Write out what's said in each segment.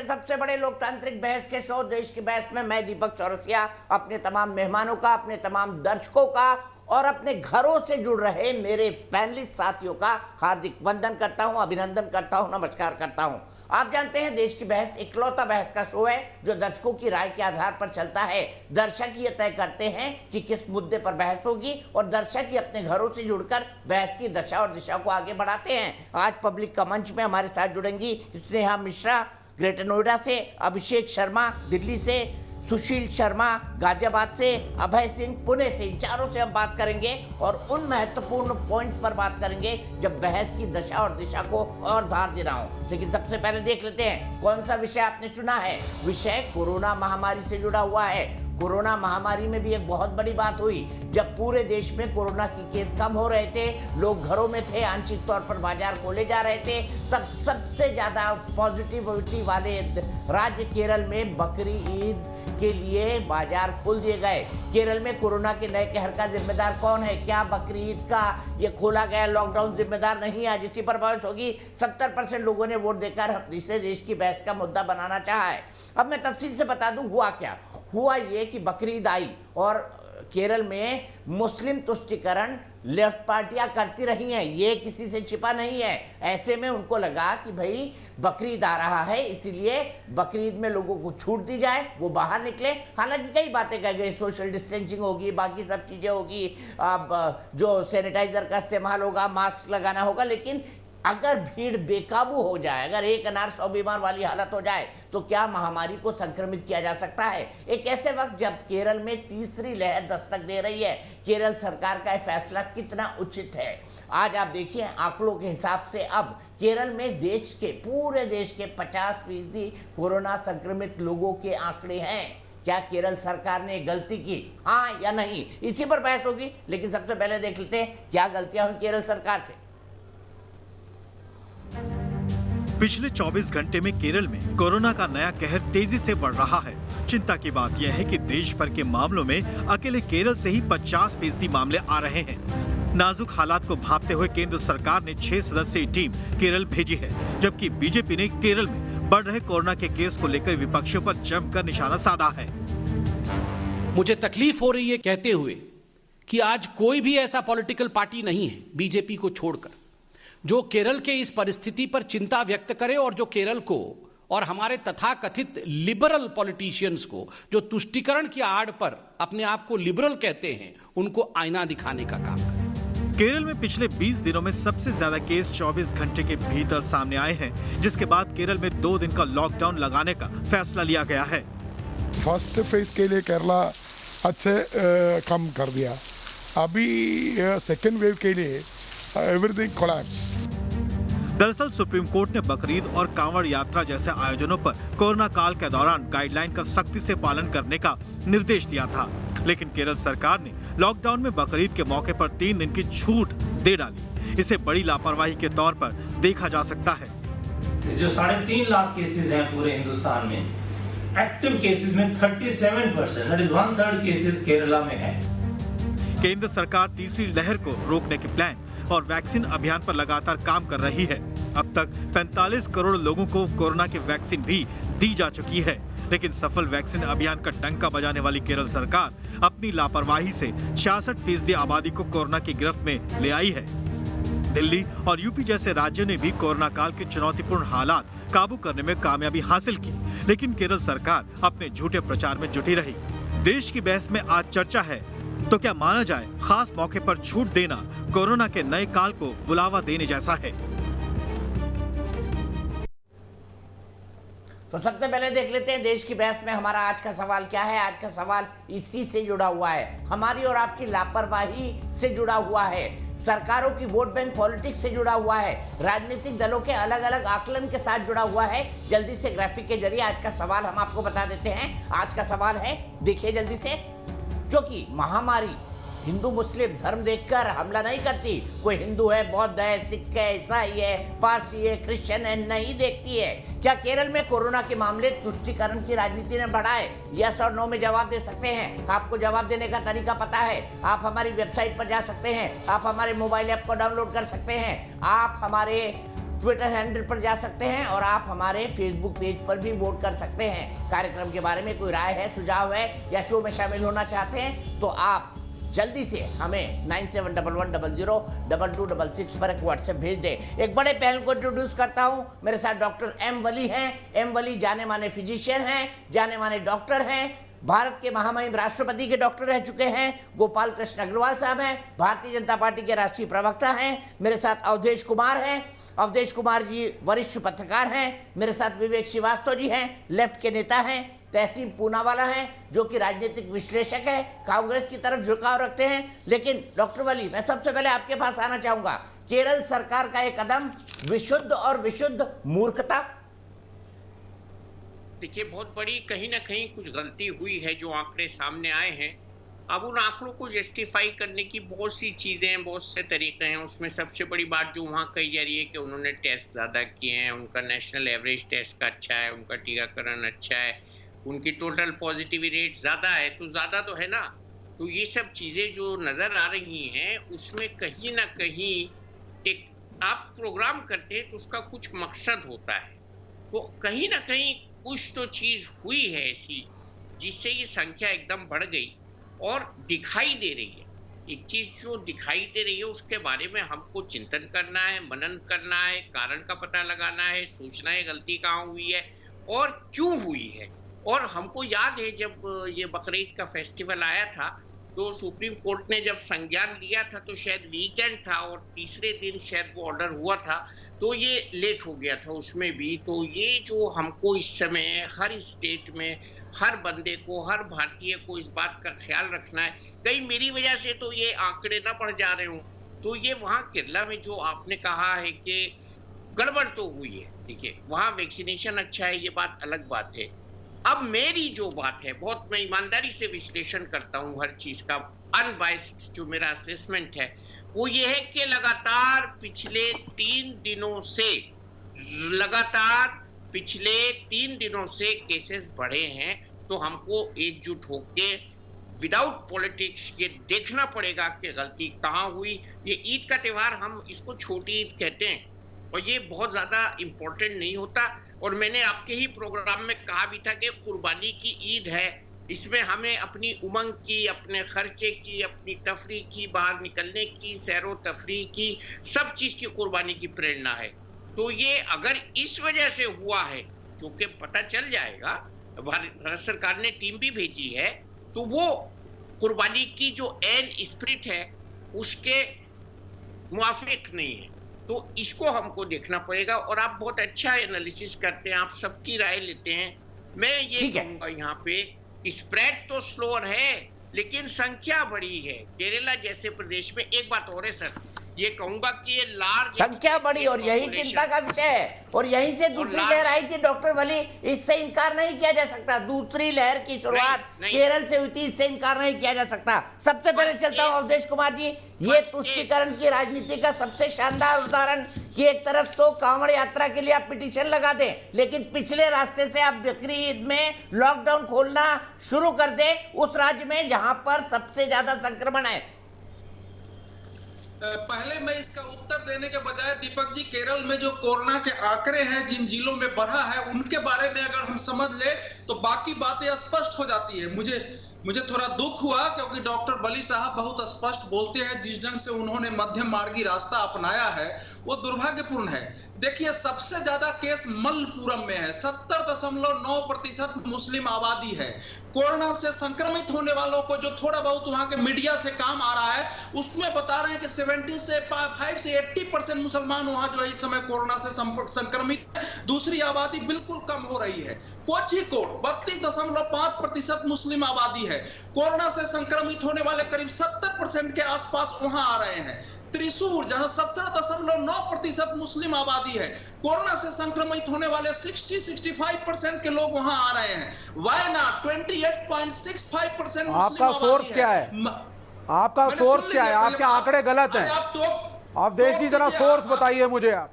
के सबसे बड़े लोकतांत्रिक बहस के शो देश की बहस में मैं दीपक चौरसिया अपने तमाम मेहमानों का, अपने तमाम दर्शकों का और अपने घरों से जुड़ रहे मेरे पैनलिस्ट साथियों का हार्दिक वंदन करता हूं, अभिनंदन करता हूं, नमस्कार करता हूं। आप जानते हैं देश की बहस इकलौता बहस का शो है जो दर्शकों की राय के आधार पर चलता है। दर्शक ये तय करते हैं कि किस मुद्दे पर बहस होगी और दर्शक ही अपने घरों से जुड़कर बहस की दशा और दिशा को आगे बढ़ाते हैं। आज पब्लिक का मंच में हमारे साथ जुड़ेंगी स्नेहा मिश्रा ग्रेटर नोएडा से, अभिषेक शर्मा दिल्ली से, सुशील शर्मा गाजियाबाद से, अभय सिंह पुणे से। इन चारों से हम बात करेंगे और उन महत्वपूर्ण पॉइंट्स पर बात करेंगे जब बहस की दशा और दिशा को और धार दे रहा हूं। लेकिन सबसे पहले देख लेते हैं कौन सा विषय आपने चुना है। विषय कोरोना महामारी से जुड़ा हुआ है। कोरोना महामारी में भी एक बहुत बड़ी बात हुई जब पूरे देश में कोरोना की केस कम हो रहे थे, लोग घरों में थे, आंशिक तौर पर बाजार खोले जा रहे थे, तब सबसे ज्यादा पॉजिटिविटी वाले राज्य केरल में बकरी ईद के लिए बाजार खोल दिए गए। केरल में कोरोना के नए कहर का जिम्मेदार कौन है? क्या बकरी ईद का ये खोला गया लॉकडाउन जिम्मेदार नहीं है? जिसी पर बहस होगी। 70% लोगों ने वोट देकर इसे देश की बहस का मुद्दा बनाना चाहा है। अब मैं तफसील से बता दूं हुआ क्या। हुआ ये कि बकरी ईद आई और केरल में मुस्लिम तुष्टिकरण लेफ्ट पार्टियां करती रही हैं, ये किसी से छिपा नहीं है। ऐसे में उनको लगा कि भाई बकरी ईद आ रहा है, इसीलिए बकरी ईद में लोगों को छूट दी जाए, वो बाहर निकले। हालांकि कई बातें कह गई, सोशल डिस्टेंसिंग होगी, बाकी सब चीजें होगी, अब जो सैनिटाइजर का इस्तेमाल होगा, मास्क लगाना होगा। लेकिन अगर भीड़ बेकाबू हो जाए, अगर एक अनार 100 बीमार वाली हालत हो जाए तो क्या महामारी को संक्रमित किया जा सकता है? एक ऐसे वक्त जब केरल में तीसरी लहर दस्तक दे रही है, केरल सरकार का फैसला कितना उचित है। आज आप देखिए आंकड़ों के हिसाब से अब केरल में पूरे देश के 50% कोरोना संक्रमित लोगों के आंकड़े हैं। क्या केरल सरकार ने गलती की, हाँ या नहीं? इसी पर बहस होगी। लेकिन सबसे पहले देख लेते हैं क्या गलतियां हुई केरल सरकार से। पिछले 24 घंटे में केरल में कोरोना का नया कहर तेजी से बढ़ रहा है। चिंता की बात यह है कि देश भर के मामलों में अकेले केरल से ही 50% मामले आ रहे हैं। नाजुक हालात को भांपते हुए केंद्र सरकार ने 6 सदस्यीय टीम केरल भेजी है, जबकि बीजेपी ने केरल में बढ़ रहे कोरोना के केस को लेकर विपक्षियों पर जमकर निशाना साधा है। मुझे तकलीफ हो रही है कहते हुए कि आज कोई भी ऐसा पॉलिटिकल पार्टी नहीं है बीजेपी को छोड़कर जो केरल के इस परिस्थिति पर चिंता व्यक्त करे और जो केरल को और हमारे तथाकथित लिबरल पॉलिटिशियंस को जो तुष्टीकरण की आड़ पर अपने आप को लिबरल कहते हैं उनको आईना दिखाने का काम करे। केरल में पिछले 20 दिनों में सबसे ज्यादा केस 24 घंटे के भीतर सामने आए हैं, जिसके बाद केरल में 2 दिन का लॉकडाउन लगाने का फैसला लिया गया है। फर्स्ट फेज के लिए केरला अच्छे कम कर दिया, अभी सेकेंड वेव के लिए एवरीथिंग कोलैप्स। दरअसल सुप्रीम कोर्ट ने बकरीद और कांवड़ यात्रा जैसे आयोजनों पर कोरोना काल के दौरान गाइडलाइन का सख्ती से पालन करने का निर्देश दिया था, लेकिन केरल सरकार ने लॉकडाउन में बकरीद के मौके पर 3 दिन की छूट दे डाली। इसे बड़ी लापरवाही के तौर पर देखा जा सकता है। जो 3.5 लाख केसेस हैं पूरे हिंदुस्तान में, एक्टिव केसेस में 37%, दैट इज 1/3 केसेस केरला में है। केंद्र सरकार तीसरी लहर को रोकने के प्लान और वैक्सीन अभियान पर लगातार काम कर रही है। अब तक 45 करोड़ लोगों को कोरोना की वैक्सीन भी दी जा चुकी है, लेकिन सफल वैक्सीन अभियान का डंका बजाने वाली केरल सरकार अपनी लापरवाही से 66% आबादी को कोरोना की गिरफ्त में ले आई है। दिल्ली और यूपी जैसे राज्यों ने भी कोरोना काल के चुनौतीपूर्ण हालात काबू करने में कामयाबी हासिल की, लेकिन केरल सरकार अपने झूठे प्रचार में जुटी रही। देश की बहस में आज चर्चा है तो क्या माना जाए खास मौके पर छूट देना कोरोना के नए काल को बुलावा देने जैसा है? तो सबसे पहले देख लेते हैं देश की बहस में हमारा आज का सवाल क्या है। आज का सवाल इसी से जुड़ा हुआ है, हमारी और आपकी लापरवाही से जुड़ा हुआ है, सरकारों की वोट बैंक पॉलिटिक्स से जुड़ा हुआ है, राजनीतिक दलों के अलग अलग आकलन के साथ जुड़ा हुआ है। जल्दी से ग्राफिक के जरिए आज का सवाल हम आपको बता देते हैं। आज का सवाल है, देखिए जल्दी से, क्योंकि महामारी हिंदू मुस्लिम धर्म देखकर हमला नहीं करती। कोई हिंदू है, बौद्ध है, सिख है, ईसाई है, पारसी है, क्रिश्चियन है, नहीं देखती है। क्या केरल में कोरोना के मामले तुष्टीकरण की राजनीति ने बढ़ाए? यस और नो में जवाब दे सकते हैं। आपको जवाब देने का तरीका पता है, आप हमारी वेबसाइट पर जा सकते हैं, आप हमारे मोबाइल ऐप को डाउनलोड कर सकते हैं, आप हमारे ट्विटर हैंडल पर जा सकते हैं और आप हमारे फेसबुक पेज पर भी वोट कर सकते हैं। कार्यक्रम के बारे में कोई राय है, सुझाव है या शो में शामिल होना चाहते हैं तो आप जल्दी से हमें 9711002266 पर एक व्हाट्सएप भेज दें। एक बड़े पहल को इंट्रोड्यूस करता हूं। मेरे साथ डॉक्टर एम वली हैं। एम वली जाने माने फिजिशियन हैं, जाने माने डॉक्टर हैं, भारत के महामहिम राष्ट्रपति के डॉक्टर रह चुके हैं। गोपाल कृष्ण अग्रवाल साहब हैं, भारतीय जनता पार्टी के राष्ट्रीय प्रवक्ता हैं। मेरे साथ अवधेश कुमार हैं। अवधेश कुमार जी वरिष्ठ पत्रकार हैं। मेरे साथ विवेक श्रीवास्तव जी हैं, लेफ्ट के नेता हैं। तहसीन पूनावाला हैं जो कि राजनीतिक विश्लेषक है, कांग्रेस की तरफ झुकाव रखते हैं। लेकिन डॉक्टर वली, मैं सबसे पहले आपके पास आना चाहूंगा। केरल सरकार का एक कदम विशुद्ध और विशुद्ध मूर्खता। देखिए, बहुत बड़ी कहीं ना कहीं कुछ गलती हुई है जो आंकड़े सामने आए हैं। अब उन आंकड़ों को जस्टिफाई करने की बहुत सी चीजें हैं, बहुत से तरीके हैं। उसमें सबसे बड़ी बात जो वहाँ कही जा रही है कि उन्होंने टेस्ट ज्यादा किए हैं, उनका नेशनल एवरेज टेस्ट का अच्छा है, उनका टीकाकरण अच्छा है, उनकी टोटल पॉजिटिविटी रेट ज्यादा है। तो ज्यादा तो है ना। तो ये सब चीजें जो नजर आ रही हैं उसमें कहीं ना कहीं एक आप प्रोग्राम करते हैं तो उसका कुछ मकसद होता है। तो कहीं ना कहीं कुछ तो चीज हुई है ऐसी जिससे ये संख्या एकदम बढ़ गई और दिखाई दे रही है। एक चीज जो दिखाई दे रही है उसके बारे में हमको चिंतन करना है, मनन करना है, कारण का पता लगाना है, सोचना है गलती कहाँ हुई है और क्यों हुई है। और हमको याद है जब ये बकरीद का फेस्टिवल आया था तो सुप्रीम कोर्ट ने जब संज्ञान लिया था तो शायद वीकेंड था और तीसरे दिन शायद वो ऑर्डर हुआ था, तो ये लेट हो गया था उसमें भी। तो ये जो हमको इस समय हर स्टेट में हर बंदे को, हर भारतीय को इस बात का ख्याल रखना है कहीं मेरी वजह से तो ये आंकड़े ना बढ़ जा रहे हों। तो ये वहाँ केरला में जो आपने कहा है कि गड़बड़ तो हुई है, देखिए वहाँ वैक्सीनेशन अच्छा है, ये बात अलग बात है। अब मेरी जो बात है, बहुत मैं ईमानदारी से विश्लेषण करता हूँ हर चीज का, अनबाइस्ड जो मेरा असेसमेंट है वो ये है कि लगातार पिछले 3 दिनों से केसेस बढ़े हैं। तो हमको एकजुट होके विदाउट पॉलिटिक्स ये देखना पड़ेगा कि गलती कहाँ हुई। ये ईद का त्योहार हम इसको छोटी ईद कहते हैं और ये बहुत ज्यादा इम्पोर्टेंट नहीं होता। और मैंने आपके ही प्रोग्राम में कहा भी था कि कुर्बानी की ईद है, इसमें हमें अपनी उमंग की, अपने खर्चे की, अपनी तफरीह की, बाहर निकलने की, सैरो तफरीह की, सब चीज की कुर्बानी की प्रेरणा है। तो ये अगर इस वजह से हुआ है, जो कि पता चल जाएगा, भारत सरकार ने टीम भी भेजी है, तो वो कुर्बानी की जो एन स्पिरिट है उसके मुआफिक नहीं है। तो इसको हमको देखना पड़ेगा। और आप बहुत अच्छा एनालिसिस करते हैं, आप सबकी राय लेते हैं। मैं ये कहूंगा यहाँ पे स्प्रेड तो स्लोअर है लेकिन संख्या बड़ी है। केरला जैसे प्रदेश में एक बात और है सर, ये कहूंगा कि ये लार्ज संख्या बढ़ी और यही चिंता का विषय है। और यहीं से दूसरी लहर आई थी डॉक्टर वली, इससे इनकार नहीं किया जा सकता। दूसरी लहर की शुरुआत केरल से हुई थी, इससे इनकार नहीं किया जा सकता। सबसे पहले चलता हूं अवधेश कुमार जी, ये तुष्टीकरण की राजनीति का सबसे शानदार उदाहरण कि एक तरफ तो कांवड़ यात्रा के लिए आप पिटीशन लगा दें, लेकिन पिछले रास्ते से आप बकरी ईद में लॉकडाउन खोलना शुरू कर दें उस राज्य में जहां पर सबसे ज्यादा संक्रमण है। पहले मैं इसका उत्तर देने के बजाय दीपक जी, केरल में जो कोरोना के आंकड़े हैं जिन जिलों में बढ़ा है उनके बारे में अगर हम समझ ले तो बाकी बातें स्पष्ट हो जाती है। मुझे थोड़ा दुख हुआ क्योंकि डॉक्टर वली साहब बहुत स्पष्ट बोलते हैं। जिस ढंग से उन्होंने मध्यम मार्गी रास्ता अपनाया है वो दुर्भाग्यपूर्ण है। देखिए, सबसे ज्यादा केस मलप्पुरम में है, 70.9% मुस्लिम आबादी है। कोरोना से संक्रमित होने वालों को जो थोड़ा बहुत वहां के मीडिया से काम आ रहा है उसमें बता रहे हैं कि 75 से 80% मुसलमान वहां जो है इस समय कोरोना से संक्रमित है। दूसरी आबादी बिल्कुल कम हो रही है। कोझिकोड 32.5% मुस्लिम आबादी है। कोरोना से संक्रमित होने वाले करीब 70% के आसपास वहां आ रहे हैं। त्रिशूर जहां 17.9% मुस्लिम आबादी है, कोरोना से संक्रमित होने वाले 60-65% के लोग वहां आ रहे हैं। वायनाड 28.65% आपका सोर्स क्या है? आपका सोर्स क्या है? आपके आंकड़े गलत हैं। आप देश जी जरा सोर्स बताइए मुझे। आप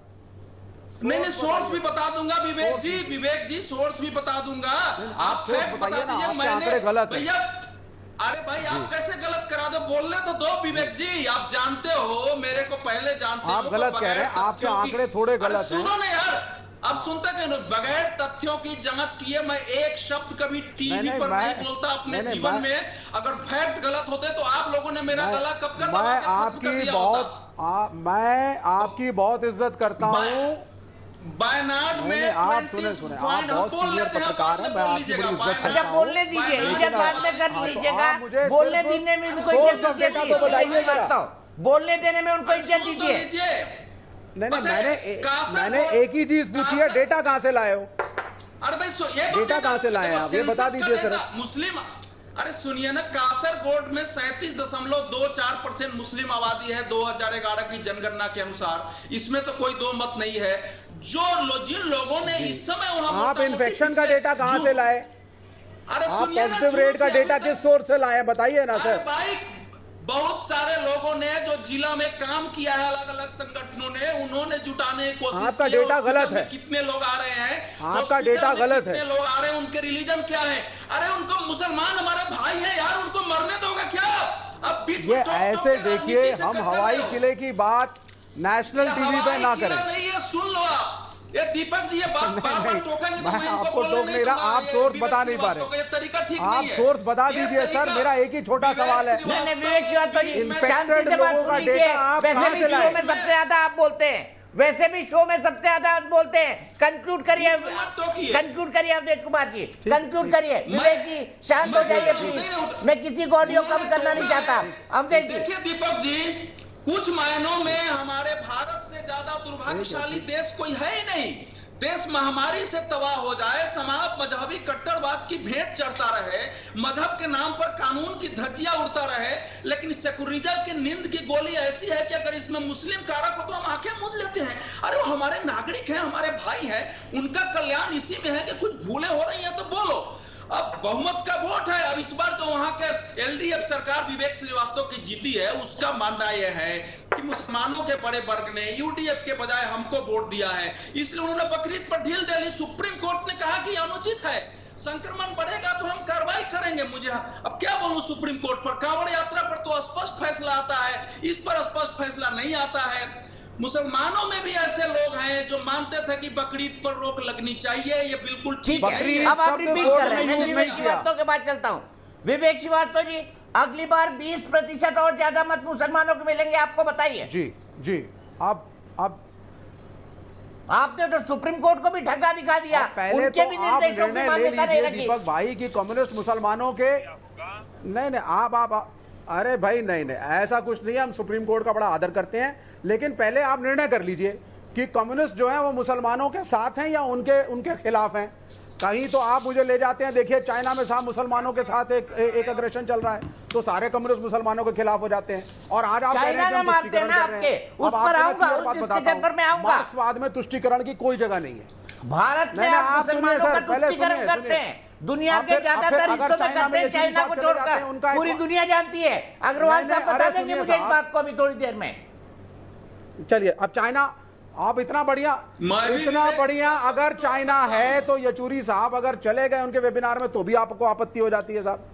मैंने सोर्स भी बता दूंगा विवेक जी सोर्स भी बता दूंगा। आप फैक्ट बता दीजिए। मैंने भैया अरे भाई आप कैसे गलत करा दो, बोलने तो दो विवेक जी। आप जानते हो, मेरे को पहले जानते आप हो, गलत तो कह रहे हैं, बगैर आपके तथ्यों की- आंकड़े थोड़े अरे गलत हैं। सुनो ना यार, आप सुनते क्यों नहीं? बगैर तथ्यों की जांच किए मैं एक शब्द कभी टीवी पर नहीं बोलता अपने जीवन में। अगर फैक्ट गलत होते तो आप लोगों ने मेरा गला कब कर मैं आपकी बहुत इज्जत करता हूँ। वायनाड में आप सुने आप बहुत सीनियर पत्रकार हैं, मैं आपकी बड़ी इज्जत करता अच्छा हूँ। बोलने दीजिए, इज्जत बाद में कर लीजिएगा। मुझे बोलने सिर्फ देने में उनको सोर्स इज्जत ऑफ डेटा दीजिए। तो बताइए जरा। बात तो बोलने देने में उनको इज्जत दीजिए। नहीं अच्छा, मैंने एक ही चीज पूछी है, डेटा कहाँ से लाए हो? अरे भाई ये तो डेटा कहाँ से लाए हैं आप, ये बता दीजिए सर। मुस्लिम, अरे सुनिए ना, कासरगोड में 37.24% मुस्लिम आबादी है 2011 की जनगणना के अनुसार। इसमें तो कोई दो मत नहीं है। जिन लोगों ने इस समय वहां आप इन्फेक्शन का डेटा कहाँ से लाए? अरे आप सुनिए ना, पॉजिटिव रेट का डेटा किस सोर्स से लाए, बताइए ना अरे सर। भाई बहुत सारे लोगों ने जो जिला में काम किया है, अलग अलग संगठनों ने, उन्होंने जुटाने की कोशिश आपका की है। डेटा गलत है। कितने लोग आ रहे हैं, आपका डेटा गलत है। कितने लोग आ रहे हैं, उनके रिलीजन क्या है? अरे उनको मुसलमान हमारे भाई हैं यार, उनको मरने दोगे क्या? अब बीच में ये टोक-टोक ऐसे के देखिए, राजनीति से हम कर हवाई रहे हो। किले की बात नेशनल टीवी पे ना करें। नहीं है, सुन लो आप। ये दीपक जी ये बात बार-बार टोकेंगे तो मैं मैं इनको आपको बोलने टोक नहीं रहा, दूंगा। आप ये सोर्स विवेक बता नहीं पा श्रीवास्तव का रहे। ये तरीका ठीक आप नहीं है। सोर्स बता ये दीजिए सर, तरीका- मेरा एक ही छोटा विवेक सवाल है। श्रीवास्तव- नहीं विवेक श्रीवास्तव जी, Infected शांति से बात लोगों सुन का लीजिए। डेटा आप वैसे कहाँ भी से शो लाए? में सबसे ज्यादा आप बोलते हैं, वैसे भी शो में सबसे ज्यादा आप बोलते हैं। कंक्लूड करिए, बीच में मत टोकिए। कंक्लूड करिए अवधेश कुमार जी, कंक्लूड करिए। विवेक जी शांत हो मैं- जाइए मैं- प्लीज। मैं किसी को ऑडियो कम करना नहीं चाहता। अवधेश जी देखिए दीपक जी, कुछ मायनों में हमारे भारत से ज्यादा दुर्भाग्यशाली देश कोई है ही नहीं। देश महामारी से तबाह हो जाए, समाज मजहबी कट्टरवाद की भेंट चढ़ता रहे, मजहब के नाम पर कानून की धज्जियां उड़ता रहे, लेकिन सेकुलरिज्म की नींद की गोली ऐसी है कि अगर इसमें मुस्लिम कारक हो तो हम आंखें मूंद लेते हैं। अरे वो हमारे नागरिक हैं, हमारे भाई हैं, उनका कल्याण इसी में है कि कुछ भूलें हो रही हैं तो बोलो। अब बहुमत का वोट है। अब इस बार जो वहां के एलडीएफ सरकार विवेक श्रीवास्तव की जीती है, उसका मानना यह है कि मुसलमानों के बड़े वर्ग ने यूडीएफ के बजाय हमको वोट दिया है, इसलिए उन्होंने बकरीद पर ढील दे ली। सुप्रीम कोर्ट ने कहा कि अनुचित है, संक्रमण बढ़ेगा तो हम कार्रवाई करेंगे। मुझे अब क्या बोलूं सुप्रीम कोर्ट पर? कांवड़ यात्रा पर तो स्पष्ट फैसला आता है, इस पर स्पष्ट फैसला नहीं आता है। मुसलमानों में भी ऐसे लोग हैं जो मानते थे कि बकरीद पर रोक लगनी चाहिए, ये बिल्कुल ठीक है। बकरीद अब आप शब्द रिपीट कोर्ट कर रहे हैं। ने मैं यूज विवेक नहीं श्रीवास्तव के बाद चलता हूं। विवेक श्रीवास्तव जी, अगली बार 20% और ज्यादा मत मुसलमानों को मिलेंगे, आपको बताइए। जी अब आपने तो सुप्रीम कोर्ट को भी ठगा दिखा दिया। पहले उनके तो भी आप निर्देशों की निर्णय ले मान्यता नहीं लीजिए रखी। दीपक भाई की कम्युनिस्ट मुसलमानों के नहीं आप अरे भाई नहीं ऐसा कुछ नहीं है। हम सुप्रीम कोर्ट का बड़ा आदर करते हैं, लेकिन पहले आप निर्णय कर लीजिए कि कम्युनिस्ट जो है वो मुसलमानों के साथ हैं या उनके खिलाफ हैं। कहीं तो आप मुझे ले जाते हैं, देखिए चाइना में साहब मुसलमानों के साथ एक अग्रेशन चल रहा है, तो सारे कम्युनिस्ट मुसलमानों के खिलाफ हो जाते हैं। और आज आप चाइना में मारते हैं ना आपके, उस पर आऊंगा, उस डिस्कशन पर मैं आऊंगा। मार्क्सवाद में तुष्टीकरण की कोई जगह नहीं है। भारत में आप मुसलमानों का तुष्टीकरण करते हैं, दुनिया के ज्यादातर हिस्सों में करते हैं, चाइना को छोड़कर। पूरी दुनिया जानती है। अग्रवाल साहब बता देंगे मुझे इस बात को अभी थोड़ी देर में। चलिए, अब चाइना आप इतना बढ़िया अगर चाइना है तो येचुरी साहब अगर चले गए उनके वेबिनार में तो भी आपको आपत्ति हो जाती है साहब।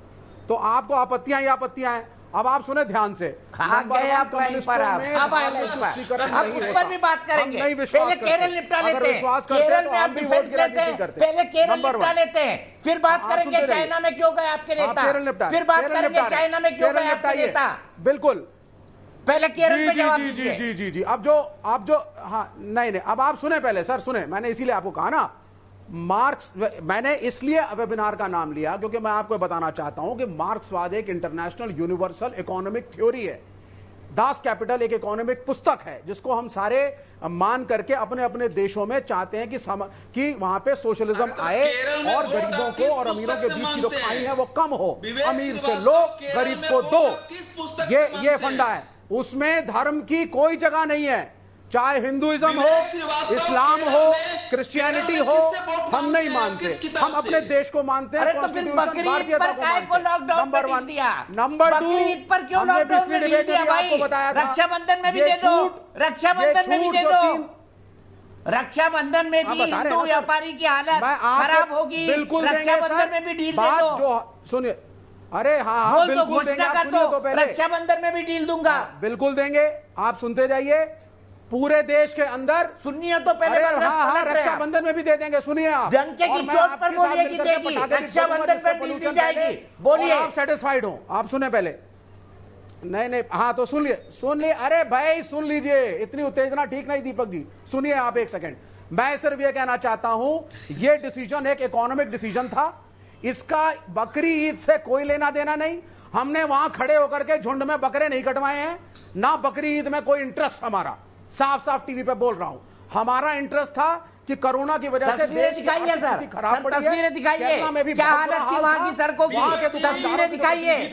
तो आपको आपत्तियां ही आपत्तियां हैं। अब आप सुने ध्यान से, अब उस पर भी बात करेंगे। पहले केरल निपटा लेते हैं, केरल में आप डिफेंसलेस हैं, पहले केरल निपटा लेते हैं, फिर बात करेंगे चाइना में क्यों गए आपके नेता, फिर बात करेंगे चाइना में क्यों गए आपके नेता। बिल्कुल, पहले केरल में जवाब दीजिए। जी अब जो हाँ नहीं अब आप सुने, पहले सर सुने, मैंने इसीलिए आपको कहा ना मार्क्स, मैंने इसलिए वेबिनार का नाम लिया क्योंकि मैं आपको बताना चाहता हूं कि मार्क्सवाद एक इंटरनेशनल यूनिवर्सल इकोनॉमिक थ्योरी है। दास कैपिटल एक इकोनॉमिक पुस्तक है जिसको हम सारे मान करके अपने अपने देशों में चाहते हैं कि वहां पे सोशलिज्म आए और गरीबों को और अमीरों के बीच की जो खाई है वो कम हो, अमीर से लो गरीब को दो, ये फंडा है। उसमें धर्म की कोई जगह नहीं है, चाहे हिंदुइज्म हो, इस्लाम हो, क्रिश्चियनिटी हो, हम नहीं मानते, हम अपने देश को मानते हैं। अरे तो फिर बकरीद पर काय को लॉकडाउन में ढील दिया? नंबर 2, बकरीद पर क्यों लॉकडाउन में ढील दिया भाई? रक्षाबंधन में भी दे दो, रक्षाबंधन में भी दे दो, रक्षाबंधन में भी हिंदू व्यापारी की हालत खराब होगी, रक्षाबंधन में भी ढील दे दो। सुनिए, अरे हाँ हाँ, बोल दो, बिल्कुल देंगे, घोषणा आप कर सुनिए तो दो, पहले। रक्षाबंधन में भी डील दूंगा। बिल्कुल देंगे, आप सुनते जाइए। पूरे देश के अंदर सुनिए तो पहले अरे बात हाँ हाँ, पलट रहे हैं आप। रक्षाबंधन में भी दे देंगे, सुनिए आप। डंके और की मैं चोट आपके पर साथ बोलिए कि मिलकर के देगी, पटाखे भी रक्षाबंधन फोड़ूंगा, पर डील दी जिससे जाएगी। pollution बोलिए। और आप सेटिस्फाइड हो। आप सुने पहले। नहीं, हाँ तो सुन लिए। अरे भाई सुन लीजिए, इतनी उत्तेजना ठीक नहीं दीपक जी, सुनिए आप एक सेकंड। मैं सिर्फ ये कहना चाहता हूं, ये डिसीजन एक इकोनॉमिक डिसीजन था, इसका बकरी ईद से कोई लेना देना नहीं। हमने वहां खड़े होकर के झुंड में बकरे नहीं कटवाए हैं, ना बकरी ईद में कोई इंटरेस्ट हमारा, साफ साफ टीवी पे बोल रहा हूं। हमारा इंटरेस्ट था कि कोरोना की वजह से तस्वीरें दिखाइए सर, खराब पड़ी है। तस्वीरें दिखाइए, केरला में भी क्या बहुत हालत बुरा थी हाल वहां था। की सड़कों की, वहां के दुकानदारों तस्वीरें की दिखाइए। थे।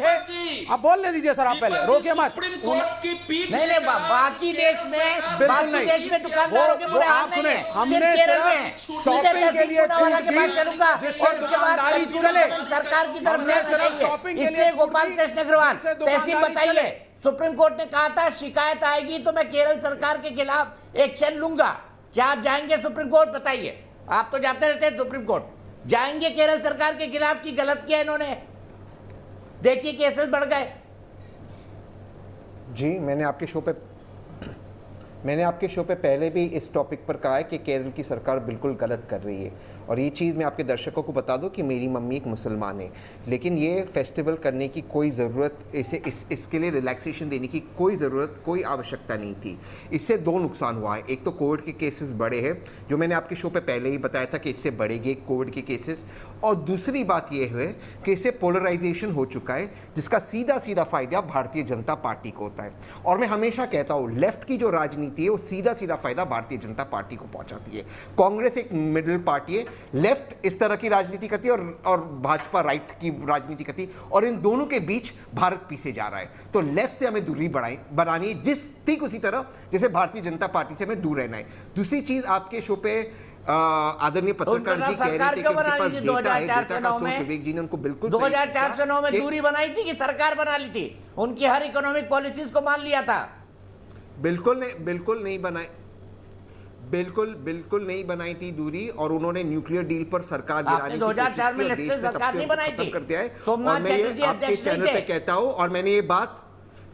अब बोलने दीजिए सर, आप पहले रोकिए मत। सुप्रीम कोर्ट की पीठ नहीं ने नहीं, कहा बाकी कि देश में, सरकार- बाकी नहीं। देश में दुकानदारों के बुरे हाल आप नहीं सुने, है, हमने सिर्फ केरल में सिर्फ सीधे शॉपिंग के तहसील लिए पूनावाला छूट के पास दी, चलूंगा जिससे और उसके बाद दुकानदारी कंट्रोल चले। सरकार की तरफ हमने से सिर्फ चाहिए। शॉपिंग के लिए इसलिए छूट गोपाल दी, कृष्ण अग्रवाल जिससे तहसील दुकानदारी बताइए, चले। सुप्रीम कोर्ट ने कहा था शिकायत आएगी तो मैं केरल सरकार के खिलाफ एक्शन लूंगा। क्या आप जाएंगे सुप्रीम कोर्ट? बताइए। आप तो जाते रहते हैं सुप्रीम कोर्ट, जाएंगे केरल सरकार के खिलाफ की गलत किया इन्होंने? देखिए केसेस बढ़ गए। जी, मैंने आपके शो पे पहले भी इस टॉपिक पर कहा है कि केरल की सरकार बिल्कुल गलत कर रही है। और ये चीज़ मैं आपके दर्शकों को बता दूं कि मेरी मम्मी एक मुसलमान है, लेकिन ये फेस्टिवल करने की कोई ज़रूरत, इसके लिए रिलैक्सेशन देने की कोई ज़रूरत, कोई आवश्यकता नहीं थी। इससे दो नुकसान हुआ है। एक तो कोविड के केसेस बढ़े हैं, जो मैंने आपके शो पे पहले ही बताया था कि इससे बढ़ेंगे कोविड के केसेस। और दूसरी बात ये है कि इससे पोलराइजेशन हो चुका है, जिसका सीधा सीधा फ़ायदा भारतीय जनता पार्टी को होता है। और मैं हमेशा कहता हूँ, लेफ्ट की जो राजनीति है वो सीधा सीधा फ़ायदा भारतीय जनता पार्टी को पहुँचाती है। कांग्रेस एक मिडिल पार्टी है, लेफ्ट इस तरह की राजनीति करती है और भाजपा राइट की राजनीति करती है, और इन दोनों के बीच भारत पीछे जा रहा है। तो लेफ्ट से हमें दूरी बनानी है, ठीक उसी तरह जैसे भारतीय जनता पार्टी से हमें दूर रहना है। दूसरी चीज, आपके शो पे आदरणीय पत्रकार जी कह रहे थे कि उनके पास डेटा है, डेटा का सोर्स विवेक जी ने उनको बिल्कुल 2004 से 9 में दूरी बनाई थी कि सरकार बना ली थी? उनकी हर इकोनॉमिक पॉलिसीज को मान लिया था? बिल्कुल नहीं बनाई थी दूरी। और उन्होंने न्यूक्लियर डील पर सरकार गिराने की 2004 में लेफ्ट से सरकार नहीं बनाई थी, कर दिया है। सोमनाथ और मैं ये चैटर्जी आपके अध्यक्ष नहीं चैनल पे थे। कहता हूँ, और मैंने ये बात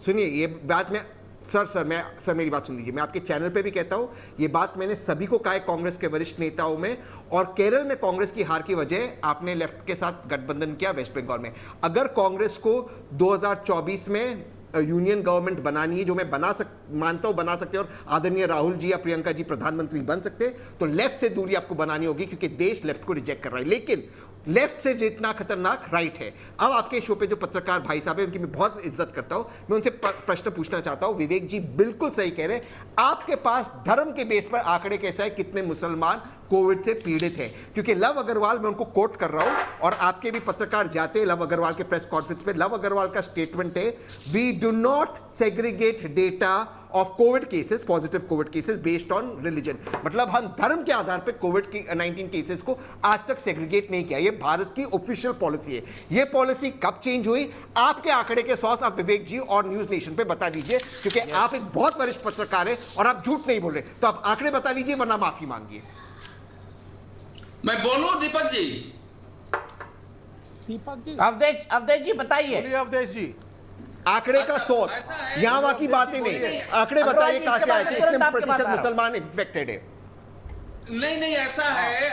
सुनिए, ये बात मैं सर मेरी बात सुन लीजिए। मैं आपके चैनल पे भी कहता हूँ, ये बात मैंने सभी को कहा है, कांग्रेस के वरिष्ठ नेताओं में। और केरल में कांग्रेस की हार की वजह आपने लेफ्ट के साथ गठबंधन किया वेस्ट बंगाल में। अगर कांग्रेस को 2024 में यूनियन गवर्नमेंट बनानी है, जो मैं मानता हूं बना सकते हैं, और आदरणीय राहुल जी या प्रियंका जी प्रधानमंत्री बन सकते हैं, तो लेफ्ट से दूरी आपको बनानी होगी, क्योंकि देश लेफ्ट को रिजेक्ट कर रहा है। लेकिन लेफ्ट से जितना खतरनाक राइट है। अब आपके शो पे जो पत्रकार भाई साहब है, उनकी मैं बहुत इज्जत करता हूं, मैं उनसे प्रश्न पूछना चाहता हूं। विवेक जी बिल्कुल सही कह रहे हैं, आपके पास धर्म के बेस पर आंकड़े कैसा है, कितने मुसलमान कोविड से पीड़ित है? क्योंकि लव अग्रवाल, मैं उनको कोट कर रहा हूं, और आपके भी पत्रकार जाते हैं लव अग्रवाल के प्रेस कॉन्फ्रेंस पे। लव अग्रवाल का स्टेटमेंट है, we do not segregate data of Covid cases, positive Covid cases based on religion. मतलब हम धर्म के आधार पर कोविड की 19 केसेस को आज तक सेग्रीगेट नहीं किया। ये भारत की ऑफिशियल पॉलिसी है। ये पॉलिसी कब चेंज हुई? आपके आंकड़े के सोर्स आप विवेक जी और न्यूज नेशन पे बता दीजिए, क्योंकि आप एक बहुत वरिष्ठ पत्रकार है और आप झूठ नहीं बोल रहे। तो आप आंकड़े बता लीजिए, वरना माफी मांगिए। मैं बोलूं दीपक जी? अवधेश जी बताइए। अवधेश जी, आंकड़े का सोर्स, ऐसा है, यहां वहां की बातें नहीं, आंकड़े बताइए कहां से आए, कितने प्रतिशत मुसलमान इन्फेक्टेड है? नहीं, ऐसा है।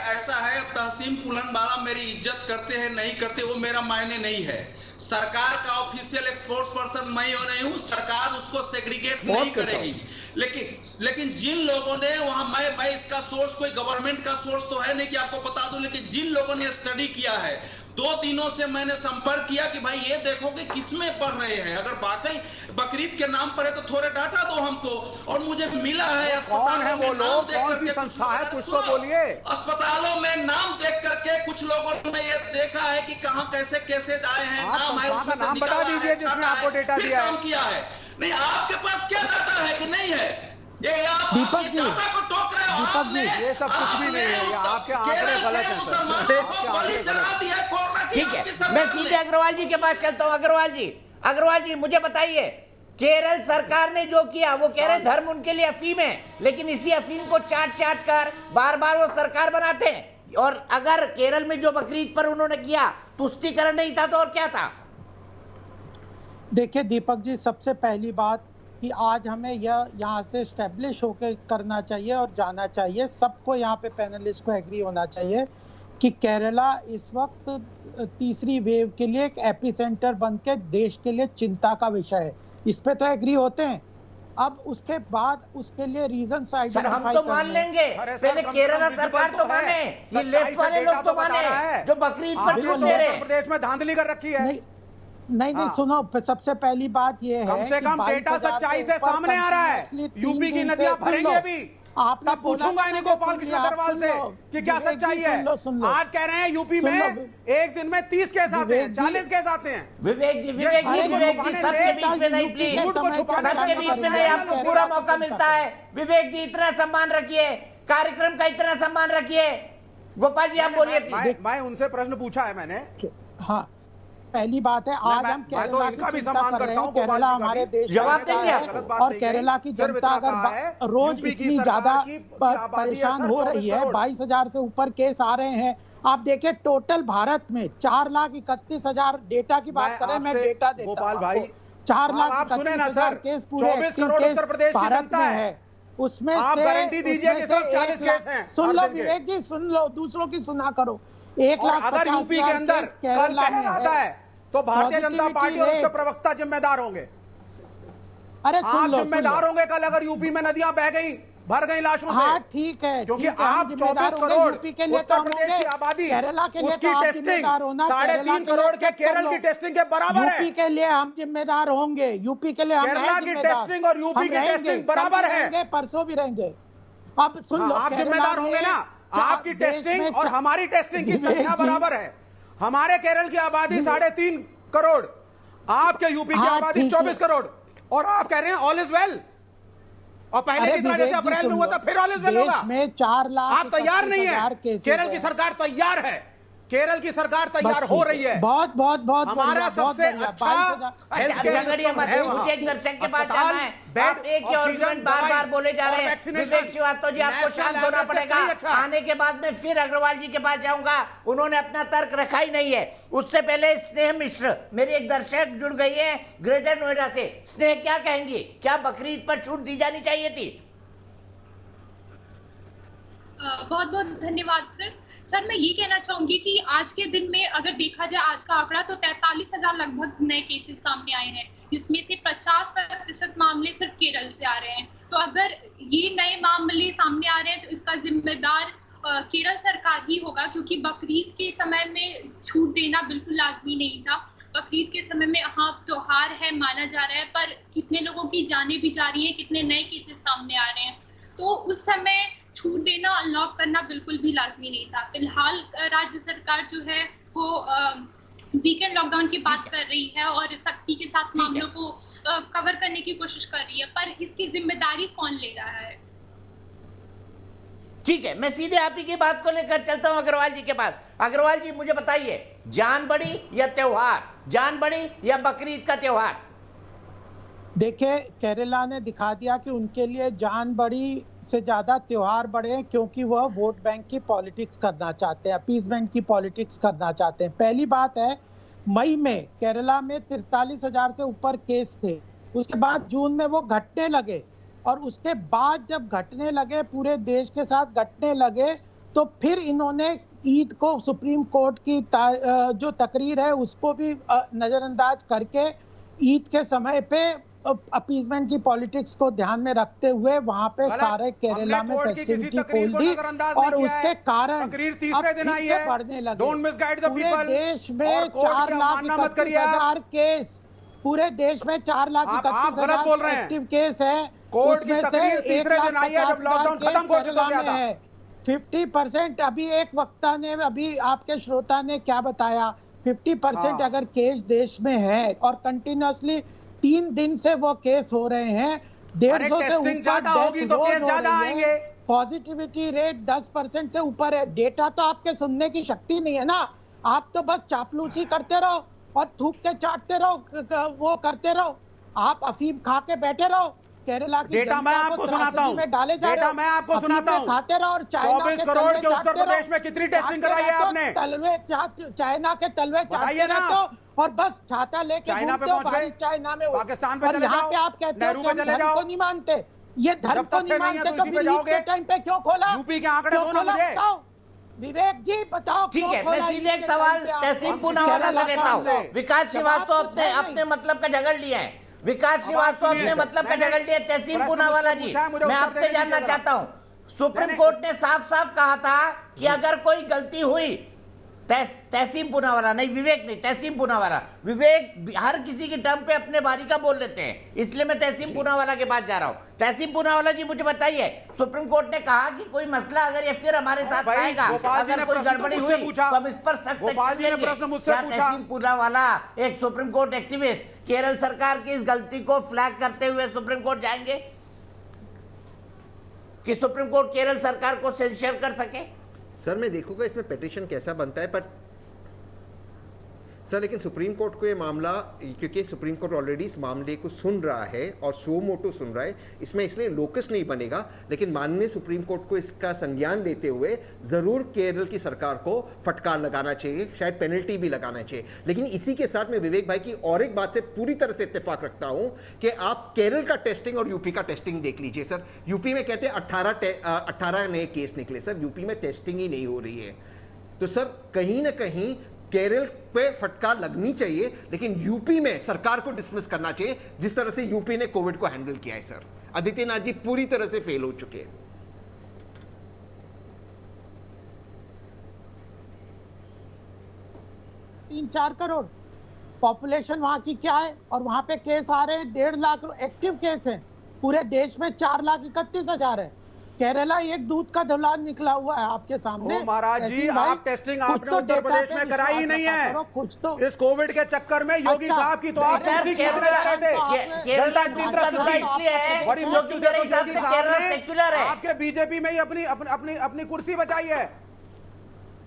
अब तहसीन पुलन वाला मेरी इज्जत करते हैं नहीं करते, वो मेरा मायने नहीं है। सरकार का ऑफिशियल एक्सपोर्ट पर्सन मैं नहीं हूं, सरकार उसको सेग्रीगेट नहीं करेगी। लेकिन जिन लोगों ने वहां, मैं इसका सोर्स कोई गवर्नमेंट का सोर्स तो है नहीं कि आपको बता दूं, लेकिन जिन लोगों ने स्टडी किया है, 2 दिनों से मैंने संपर्क किया कि भाई ये देखो कि किसमें पढ़ रहे हैं, अगर वाकई बकरीद के नाम पर है तो थोड़े डाटा दो हमको। और मुझे मिला है कौन है वो लोग, कौन सी संस्था है, कुछ तो बोलिए। अस्पतालों में नाम देख करके कुछ लोगों ने ये देखा है कि कहां कैसे केसेज आए हैं, आप नाम है, संस्था उसमें का नाम से बता निकाला दीजिए है, जिसमें डाटा आपको है, डेटा फिर दिया है। काम किया है। नहीं, आपके पास क्या डाटा है कि नहीं है? ये आप दीपक जी, डाटा को टोक रहे हो। दीपक जी, ये सब कुछ भी नहीं है, ये आपके आंकड़े गलत हैं सर। आपके आंकड़े गलत हैं। ठीक है, मैं सीधे अग्रवाल जी के पास चलता हूं। अग्रवाल जी मुझे बताइए, केरल सरकार ने जो किया, वो कह रहे धर्म उनके लिए अफीम है, लेकिन इसी अफीम को चाट कर बार बार वो सरकार बनाते हैं। और अगर केरल में जो बकरीद पर उन्होंने किया तुष्टीकरण नहीं था तो और क्या था? देखिए दीपक जी, सबसे पहली बात कि आज हमें यह यहाँ से स्टैब्लिश होकर करना चाहिए और जाना चाहिए, सबको यहाँ पे पैनलिस्ट को एग्री होना चाहिए कि केरला इस वक्त तीसरी वेव के लिए एक एपिसेंटर बन के देश के लिए चिंता का विषय है। इस पे तो एग्री होते हैं। अब उसके बाद उसके लिए रीजन सर हम तो मान लेंगे, पहले केरला सरकार तो माने, ये लेफ्ट वाले लोग तो माने जो बकरीद पर छूट दे रहे हैं। प्रदेश में धांधली कर रखी है। नहीं सुनो, सबसे पहली बात ये है कम से कम डेटा सच्चाई से सामने आ रहा है। यूपी की नदियां भरेंगी अभी। आपने तब पूछूंगा इन्हें गोपाल कृष्ण अग्रवाल से कि क्या सच्चाई है। आज कह रहे हैं यूपी में एक दिन में 30 केस आते हैं, 40 केस आते हैं। विवेक जी सबके बीच में नहीं, प्लीज सबके बीच में नहीं, आपको पूरा मौका मिलता है। विवेक जी इतना सम्मान रखिए, कार्यक्रम का इतना सम्मान रखिए। गोपाल जी आप बोलिए। मैं उनसे प्रश्न पूछा है मैंने। हाँ, पहली बात है आज हम केरला की चिंता कर रहे हैं। केरला हमारे देश जवाब देंगे और केरला की जनता अगर रोज इतनी ज्यादा परेशान हो रही है, 22,000 से ऊपर केस आ रहे हैं। आप देखिए टोटल भारत में 4,31,000 डेटा की बात करें, मैं डेटा देता हूं गोपाल भाई, 4,31,000 केस पूरे भारत में है। उसमें आप गारंटी दीजिए कि सिर्फ 40 केस हैं। सुन लो विवेक जी, सुन लो, दूसरों की सुना करो। 1,50,000 केस केरला में है तो भारतीय जनता पार्टी और उसके प्रवक्ता जिम्मेदार होंगे। अरे सुन लो, जिम्मेदार होंगे कल अगर यूपी में नदियां बह गई, भर गई लाशों से। हाँ ठीक है, क्योंकि आप 24 करोड़ यूपी के लिए तो प्रदेश की आबादी, केरला के लिए उसकी टेस्टिंग 3.5 करोड़ के केरल की टेस्टिंग के बराबर है। यूपी के लिए हम जिम्मेदार होंगे, यूपी के लिए हम केरला की टेस्टिंग और यूपी की टेस्टिंग बराबर है, परसों भी रहेंगे। अब सुन लो, आप जिम्मेदार होंगे ना। आपकी टेस्टिंग और हमारी टेस्टिंग की संख्या बराबर है। हमारे केरल की आबादी 3.5 करोड़, आपके यूपी की आबादी 24 करोड़, और आप कह रहे हैं ऑल इज वेल। और पहले की तरह जैसे अप्रैल में हुआ था फिर ऑल इज वेल होगा। में 4 लाख आप तैयार नहीं है। केरल की सरकार तैयार है, केरल की सरकार तैयार हो रही है। बहुत बहुत बहुत हमारा सबसे अच्छा मुझे एक दर्शक के पास जाना है। आप एक ही आर्गुमेंट बार बार बोले जा रहे हैं। विवेक श्रीवास्तव जी आपको शांत होना पड़ेगा। आने के बाद में फिर अग्रवाल जी के पास जाऊंगा, उन्होंने अपना तर्क रखा ही नहीं है। उससे पहले स्नेह मिश्र, मेरी एक दर्शक जुड़ गई है ग्रेटर नोएडा से। स्नेह क्या कहेंगी, क्या बकरीद पर छूट दी जानी चाहिए थी? बहुत बहुत धन्यवाद सर। मैं ये कहना चाहूंगी कि आज के दिन में अगर देखा जाए आज का आंकड़ा तो 43,000 लगभग नए केसेस सामने आए हैं, जिसमें से 50% मामले सिर्फ केरल से आ रहे हैं। तो अगर ये नए मामले सामने आ रहे हैं तो इसका जिम्मेदार केरल सरकार ही होगा, क्योंकि बकरीद के समय में छूट देना बिल्कुल लाजमी नहीं था। बकरीद के समय में हाँ त्योहार है, माना जा रहा है, पर कितने लोगों की जानें भी जा रही हैं, कितने नए केसेस सामने आ रहे हैं, तो उस समय छूट देना, अनलॉक करना बिल्कुल भी लाजमी नहीं था। फिलहाल राज्य सरकार जो है वो वीकेंड लॉकडाउन की बात कर रही है और सख्ती के साथ मामलों को कवर करने की कोशिश कर रही है, पर इसकी जिम्मेदारी कौन ले रहा है? ठीक है, मैं सीधे आप ही की बात को लेकर चलता हूं अग्रवाल जी के पास। अग्रवाल जी मुझे बताइए, जान बड़ी या त्योहार, जान बड़ी या बकरीद का त्योहार? देखिए केरला ने दिखा दिया कि उनके लिए जान बड़ी से ज्यादा त्योहार बड़े हैं, क्योंकि वह वोट बैंक की पॉलिटिक्स करना चाहते हैं, अपीजमेंट की पॉलिटिक्स करना चाहते हैं। पहली बात है, मई में केरला में 43,000 से ऊपर केस थे, उसके बाद जून में वो घटने लगे, और उसके बाद जब घटने लगे, पूरे देश के साथ घटने लगे, तो फिर इन्होंने ईद को सुप्रीम कोर्ट की जो तकरीर है उसको भी नजरअंदाज करके ईद के समय पे अपीजमेंट की पॉलिटिक्स को ध्यान में रखते हुए वहां पे सारे केरला में फेस्टिविटी खोल दी, और उसके कारण बढ़ने लगे। पूरे देश में 4,31,000 केस, पूरे देश में 4,31,000 एक्टिव केस है, उसमें से 1,50,000 केस केरला में है। 50% अभी एक वक्ता ने, अभी आपके श्रोता ने क्या बताया, 50% अगर केस देश में है और कंटिन्यूअसली 3 दिन से वो केस हो रहे हैं, 150 से ऊपर डेथ रोज हो रही है, पॉजिटिविटी रेट 10% से ऊपर है। डेटा तो आपके सुनने की शक्ति नहीं है ना, आप तो बस चापलूसी करते रहो और थूक के चाटते रहो, वो करते रहो, आप अफीम खा के बैठे रहो केरला की डेटा मैं जनता को आपको सुनाता त्रासदी हूं, में डाले जा रहे डेटा हो। मैं आपको अपनी सुनाता पे हूं। खाते रहो और चाइना 24 के करोड़ तलवे के उत्तर चाटते प्रदेश रहो। में कितनी टेस्टिंग चाटते कराई है रहते हो, आपने? तलवे चाइना के तलवे चाटते बताइए ना। रहते हो और बस छाता लेके चाइना पे घूमते हो पहुंच गए, भारत चाइना में। पाकिस्तान पे और चले यहाँ जाओ, पे आप कहते हो नेहरू कि पे हम चले धर्म जाओ। को नहीं मानते। ये धर्म जब को तथ्य नहीं नहीं है मानते तो तो इसी पे विलीप जाओगे। के टाइम पे क्यों खोला? यूपी के आंकड़े क्यों दो ना खोला मुझे। बताओ, विवेक जी बताओ। ठीक क्यों है, खोला मैं सीधे यूपी एक के सवाल टाइम पे आप? तहसीन हम पूनावाला केरला से लेता हूँ। का विकास श्रीवास्तव अपने अपने मतलब का झगड़ लिया है। विकास श्रीवास्तव सुनिए अपने सर, मतलब का मैंने झगड़ लिया है। तहसीन प्रश्न पूनावाला मुझसे जी, पूछा है, मुझे मैं उत्तर आपसे देने जानना दीजिए चाहता हूँ, सुप्रीम मैंने- कोर्ट ने साफ साफ कहा था कि अगर कोई गलती हुई, तहसीन पूनावाला नहीं, विवेक नहीं, तहसीन पूनावाला, विवेक हर किसी की टर्म पे अपने बारी का बोल लेते हैं, इसलिए मैं तहसीन पूनावाला के पास जा रहा हूँ। तहसीन पूनावाला जी मुझे बताइए, सुप्रीम कोर्ट ने कहा कि कोई मसला अगर ये फिर हमारे साथ भाई, आएगा, गोपाल जी अगर ने कोई प्रश्न तो गड़बड़ी मुझसे हुई पूछा। तो हम इस पर सख्त गोपाल एक्शन जी ने लेंगे। प्रश्न मुझसे क्या पूछा। तहसीन पूनावाला एक सुप्रीम कोर्ट एक्टिविस्ट केरल सरकार की इस गलती को फ्लैग करते हुए सुप्रीम कोर्ट जाएंगे कि सुप्रीम कोर्ट केरल सरकार को सेंसर कर सके? सर मैं देखूंगा इसमें पिटीशन कैसा बनता है, बट सर लेकिन सुप्रीम कोर्ट को ये मामला, क्योंकि सुप्रीम कोर्ट ऑलरेडी इस मामले को सुन रहा है और सो मोटो सुन रहा है, इसमें इसलिए लोकस नहीं बनेगा, लेकिन माननीय सुप्रीम कोर्ट को इसका संज्ञान लेते हुए जरूर केरल की सरकार को फटकार लगाना चाहिए, शायद पेनल्टी भी लगाना चाहिए। लेकिन इसी के साथ मैं विवेक भाई की और एक बात से पूरी तरह से इत्तेफाक रखता हूं कि आप केरल का टेस्टिंग और यूपी का टेस्टिंग देख लीजिए। सर यूपी में कहते हैं 18 नए केस निकले, सर यूपी में टेस्टिंग ही नहीं हो रही है। तो सर कहीं ना कहीं केरल पे फटकार लगनी चाहिए, लेकिन यूपी में सरकार को डिसमिस करना चाहिए जिस तरह से यूपी ने कोविड को हैंडल किया है। सर आदित्यनाथ जी पूरी तरह से फेल हो चुके हैं। 3-4 करोड़ पॉपुलेशन वहां की क्या है, और वहां पे केस आ रहे हैं 1.5 लाख एक्टिव केस हैं। पूरे देश में 4,31,000 है। केरला एक दूध का धुला निकला हुआ है आपके सामने। ओ महाराज जी, ऐसी भाई, आप टेस्टिंग कुछ आपने तो उत्तर डेटा प्रदेश पे में कराई ही विश्वास नहीं रखा है। करो, कुछ तो। इस कोविड के चक्कर में योगी अच्छा, साहब की तो आप सर, उसी की केरला- तरह रहे थे। केरला दूध का धुला इसलिए है बड़ी क्योंकि मुश्किल मेरे से हिसाब योगी से साहब केरला ने सेक्युलर है। आपके बीजेपी में ही अपनी कुर्सी बचाई है।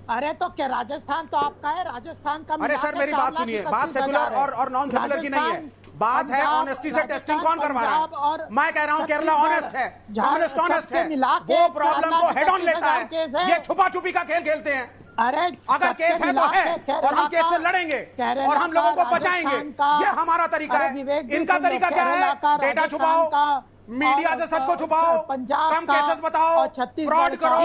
अरे तो क्या राजस्थान तो आपका है, राजस्थान का अरे सर मेरी बात सुनिए, बात सेकुलर और नॉन सेकुलर की नहीं है, बात है ऑनेस्टी से टेस्टिंग कौन करवा रहा है। मैं कह रहा हूं केरला ऑनेस्ट है, कम्युनिस्ट ऑनेस्ट है, वो प्रॉब्लम को हेड ऑन लेता है। ये छुपा छुपी का खेल खेलते हैं। अरे अगर केस है तो है, और हम केस से लड़ेंगे और हम लोगों को बचाएंगे, ये हमारा तरीका है। इनका तरीका क्या है? डेटा छुपाओ, मीडिया से सच को छुपाओ, कम केसेस बताओ, फ्रॉड करो।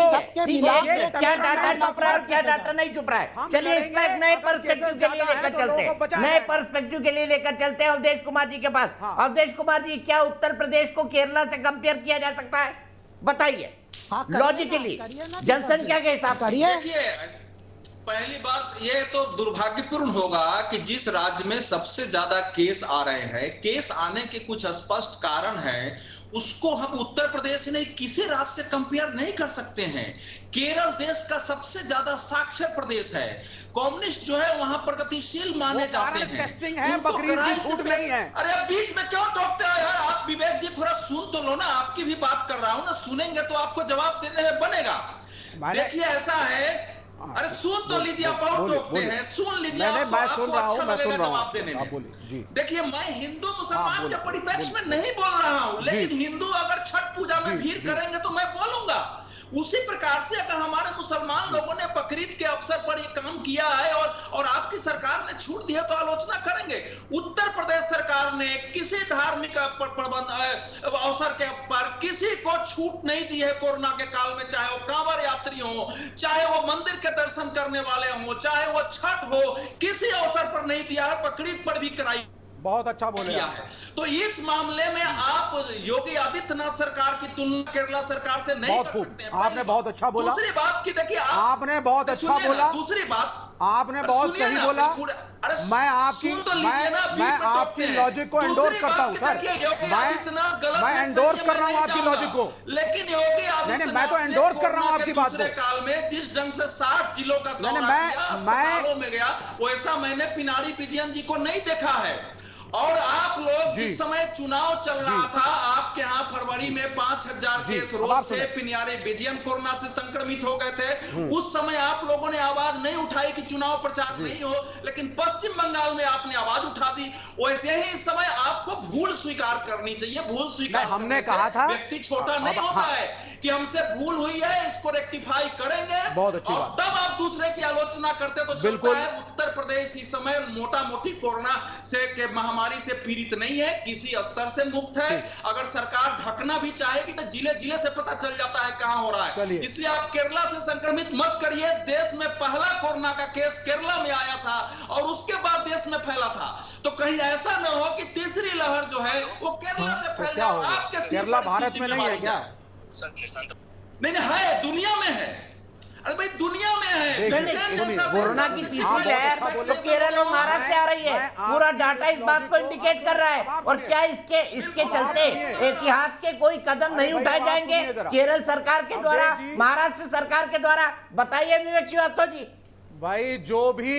ठीक है, क्या डाटा छुप रहा है और क्या डाटा नहीं छुप रहा है? चलिए इस पर एक नए पर्सपेक्टिव के लिए लेकर चलते हैं, नए पर्सपेक्टिव के लिए लेकर चलते हैं अवधेश कुमार जी के पास। अवधेश कुमार जी, क्या उत्तर प्रदेश को केरला से कंपेयर किया जा सकता है? बताइए लॉजिकली, जनसंख्या के हिसाब से। देखिए, पहली बात ये तो दुर्भाग्यपूर्ण होगा कि जिस राज्य में सबसे ज्यादा केस आ रहे हैं, केस आने के कुछ स्पष्ट कारण हैं, उसको हम उत्तर प्रदेश से नहीं किसी राज्य से कंपेयर नहीं कर सकते हैं। केरल देश का सबसे ज्यादा साक्षर प्रदेश है, कम्युनिस्ट जो है वहां प्रगतिशील माने जाते हैं। टेस्टिंग है, उनको बकरीद की कराई छूट से- नहीं है। अरे बीच में क्यों टोकते हो यार आप? विवेक जी थोड़ा सुन तो लो ना, आपकी भी बात कर रहा हूं ना, सुनेंगे तो आपको जवाब देने में बनेगा। देखिए ऐसा है, अरे सुन तो लीजिए, आप और टोकते हैं, सुन लीजिए, मैं सुन रहा हूं, मैं सुन रहा हूं, जवाब देने आप में। बोलिए जी। देखिए मैं हिंदू मुसलमान बोलिए, के परिप्रेक्ष्य में नहीं बोल रहा हूं, लेकिन हिंदू अगर छठ पूजा में भीड़ करेंगे तो मैं बोलूंगा। उसी प्रकार से अगर हमारे मुसलमान लोगों ने बकरीद के अवसर पर ये काम किया है और आपकी सरकार ने छूट दी है तो आलोचना करेंगे। उत्तर प्रदेश सरकार ने किसी धार्मिक अवसर के पर किसी को छूट नहीं दी है कोरोना के काल में, चाहे वो कांवड़ यात्री हो, चाहे वो मंदिर के दर्शन करने वाले हो, चाहे वो छठ हो, किसी अवसर पर नहीं दिया है, बकरीद पर भी कराई बहुत अच्छा बोले किया है। तो इस मामले में आप योगी आदित्यनाथ सरकार की तुलना केरला सरकार से नहीं बहुत कर खूब, सकते हैं। आपने बहुत अच्छा बोला। दूसरी बात की देखिए, आपने बहुत अच्छा बोला। दूसरी बात आपने बहुत सही बोला। मैं आपकी लॉजिक को एंडोर्स करता हूं सर, मैं एंडोर्स कर रहा हूं आपकी लॉजिक को, लेकिन योगी नहीं मैं तो एंडोर्स कर रहा हूं आपकी बात को। काल में जिस ढंग से 60 जिलों का दौरा किया, अस्पतालों में गया, वैसा मैंने पिनारी विजयन जी को नहीं देखा है। और आप लोग जिस समय चुनाव चल रहा था, आपके यहाँ फरवरी में 5,000 केस रोज थे, पिनारी विजयन कोरोना से संक्रमित हो गए थे। उस समय आप लोगों ने आवाज नहीं उठाई कि चुनाव प्रचार नहीं हो, लेकिन पश्चिम बंगाल में आपने आवाज उठा दी। वैसे ही इस समय आपको भूल स्वीकार करनी चाहिए। भूल स्वीकार हमने करने से कहा था व्यक्ति छोटा नहीं होता है कि हमसे भूल हुई है, इसको रेक्टिफाई करेंगे, बहुत अच्छी और बात। तब आप दूसरे की आलोचना करते तो चलता है। उत्तर प्रदेश इस समय मोटा मोटी कोरोना से के महामारी से पीड़ित नहीं है, किसी स्तर से मुक्त है। अगर सरकार ढकना भी चाहेगी तो जिले जिले से पता चल जाता है कहां हो रहा है। इसलिए आप केरला से संक्रमित मत करिए। देश में पहला कोरोना का केस केरला में आया था और उसके बाद देश में फैला था, तो कहीं ऐसा न हो कि तीसरी लहर जो है वो केरला से फैल जाए। आपके केरला भारत में नहीं है क्या? नहीं है, दुनिया में है। अरे भाई दुनिया में है। कोरोना की तीसरी लहर तो केरल और महाराष्ट्र से आ रही है। पूरा डाटा इस बात को इंडिकेट कर रहा है। और क्या इसके चलते एहतियात के कोई कदम नहीं उठाए जाएंगे केरल सरकार के द्वारा, महाराष्ट्र सरकार के द्वारा? बताइए विवेक श्रीवास्तव जी। भाई जो भी,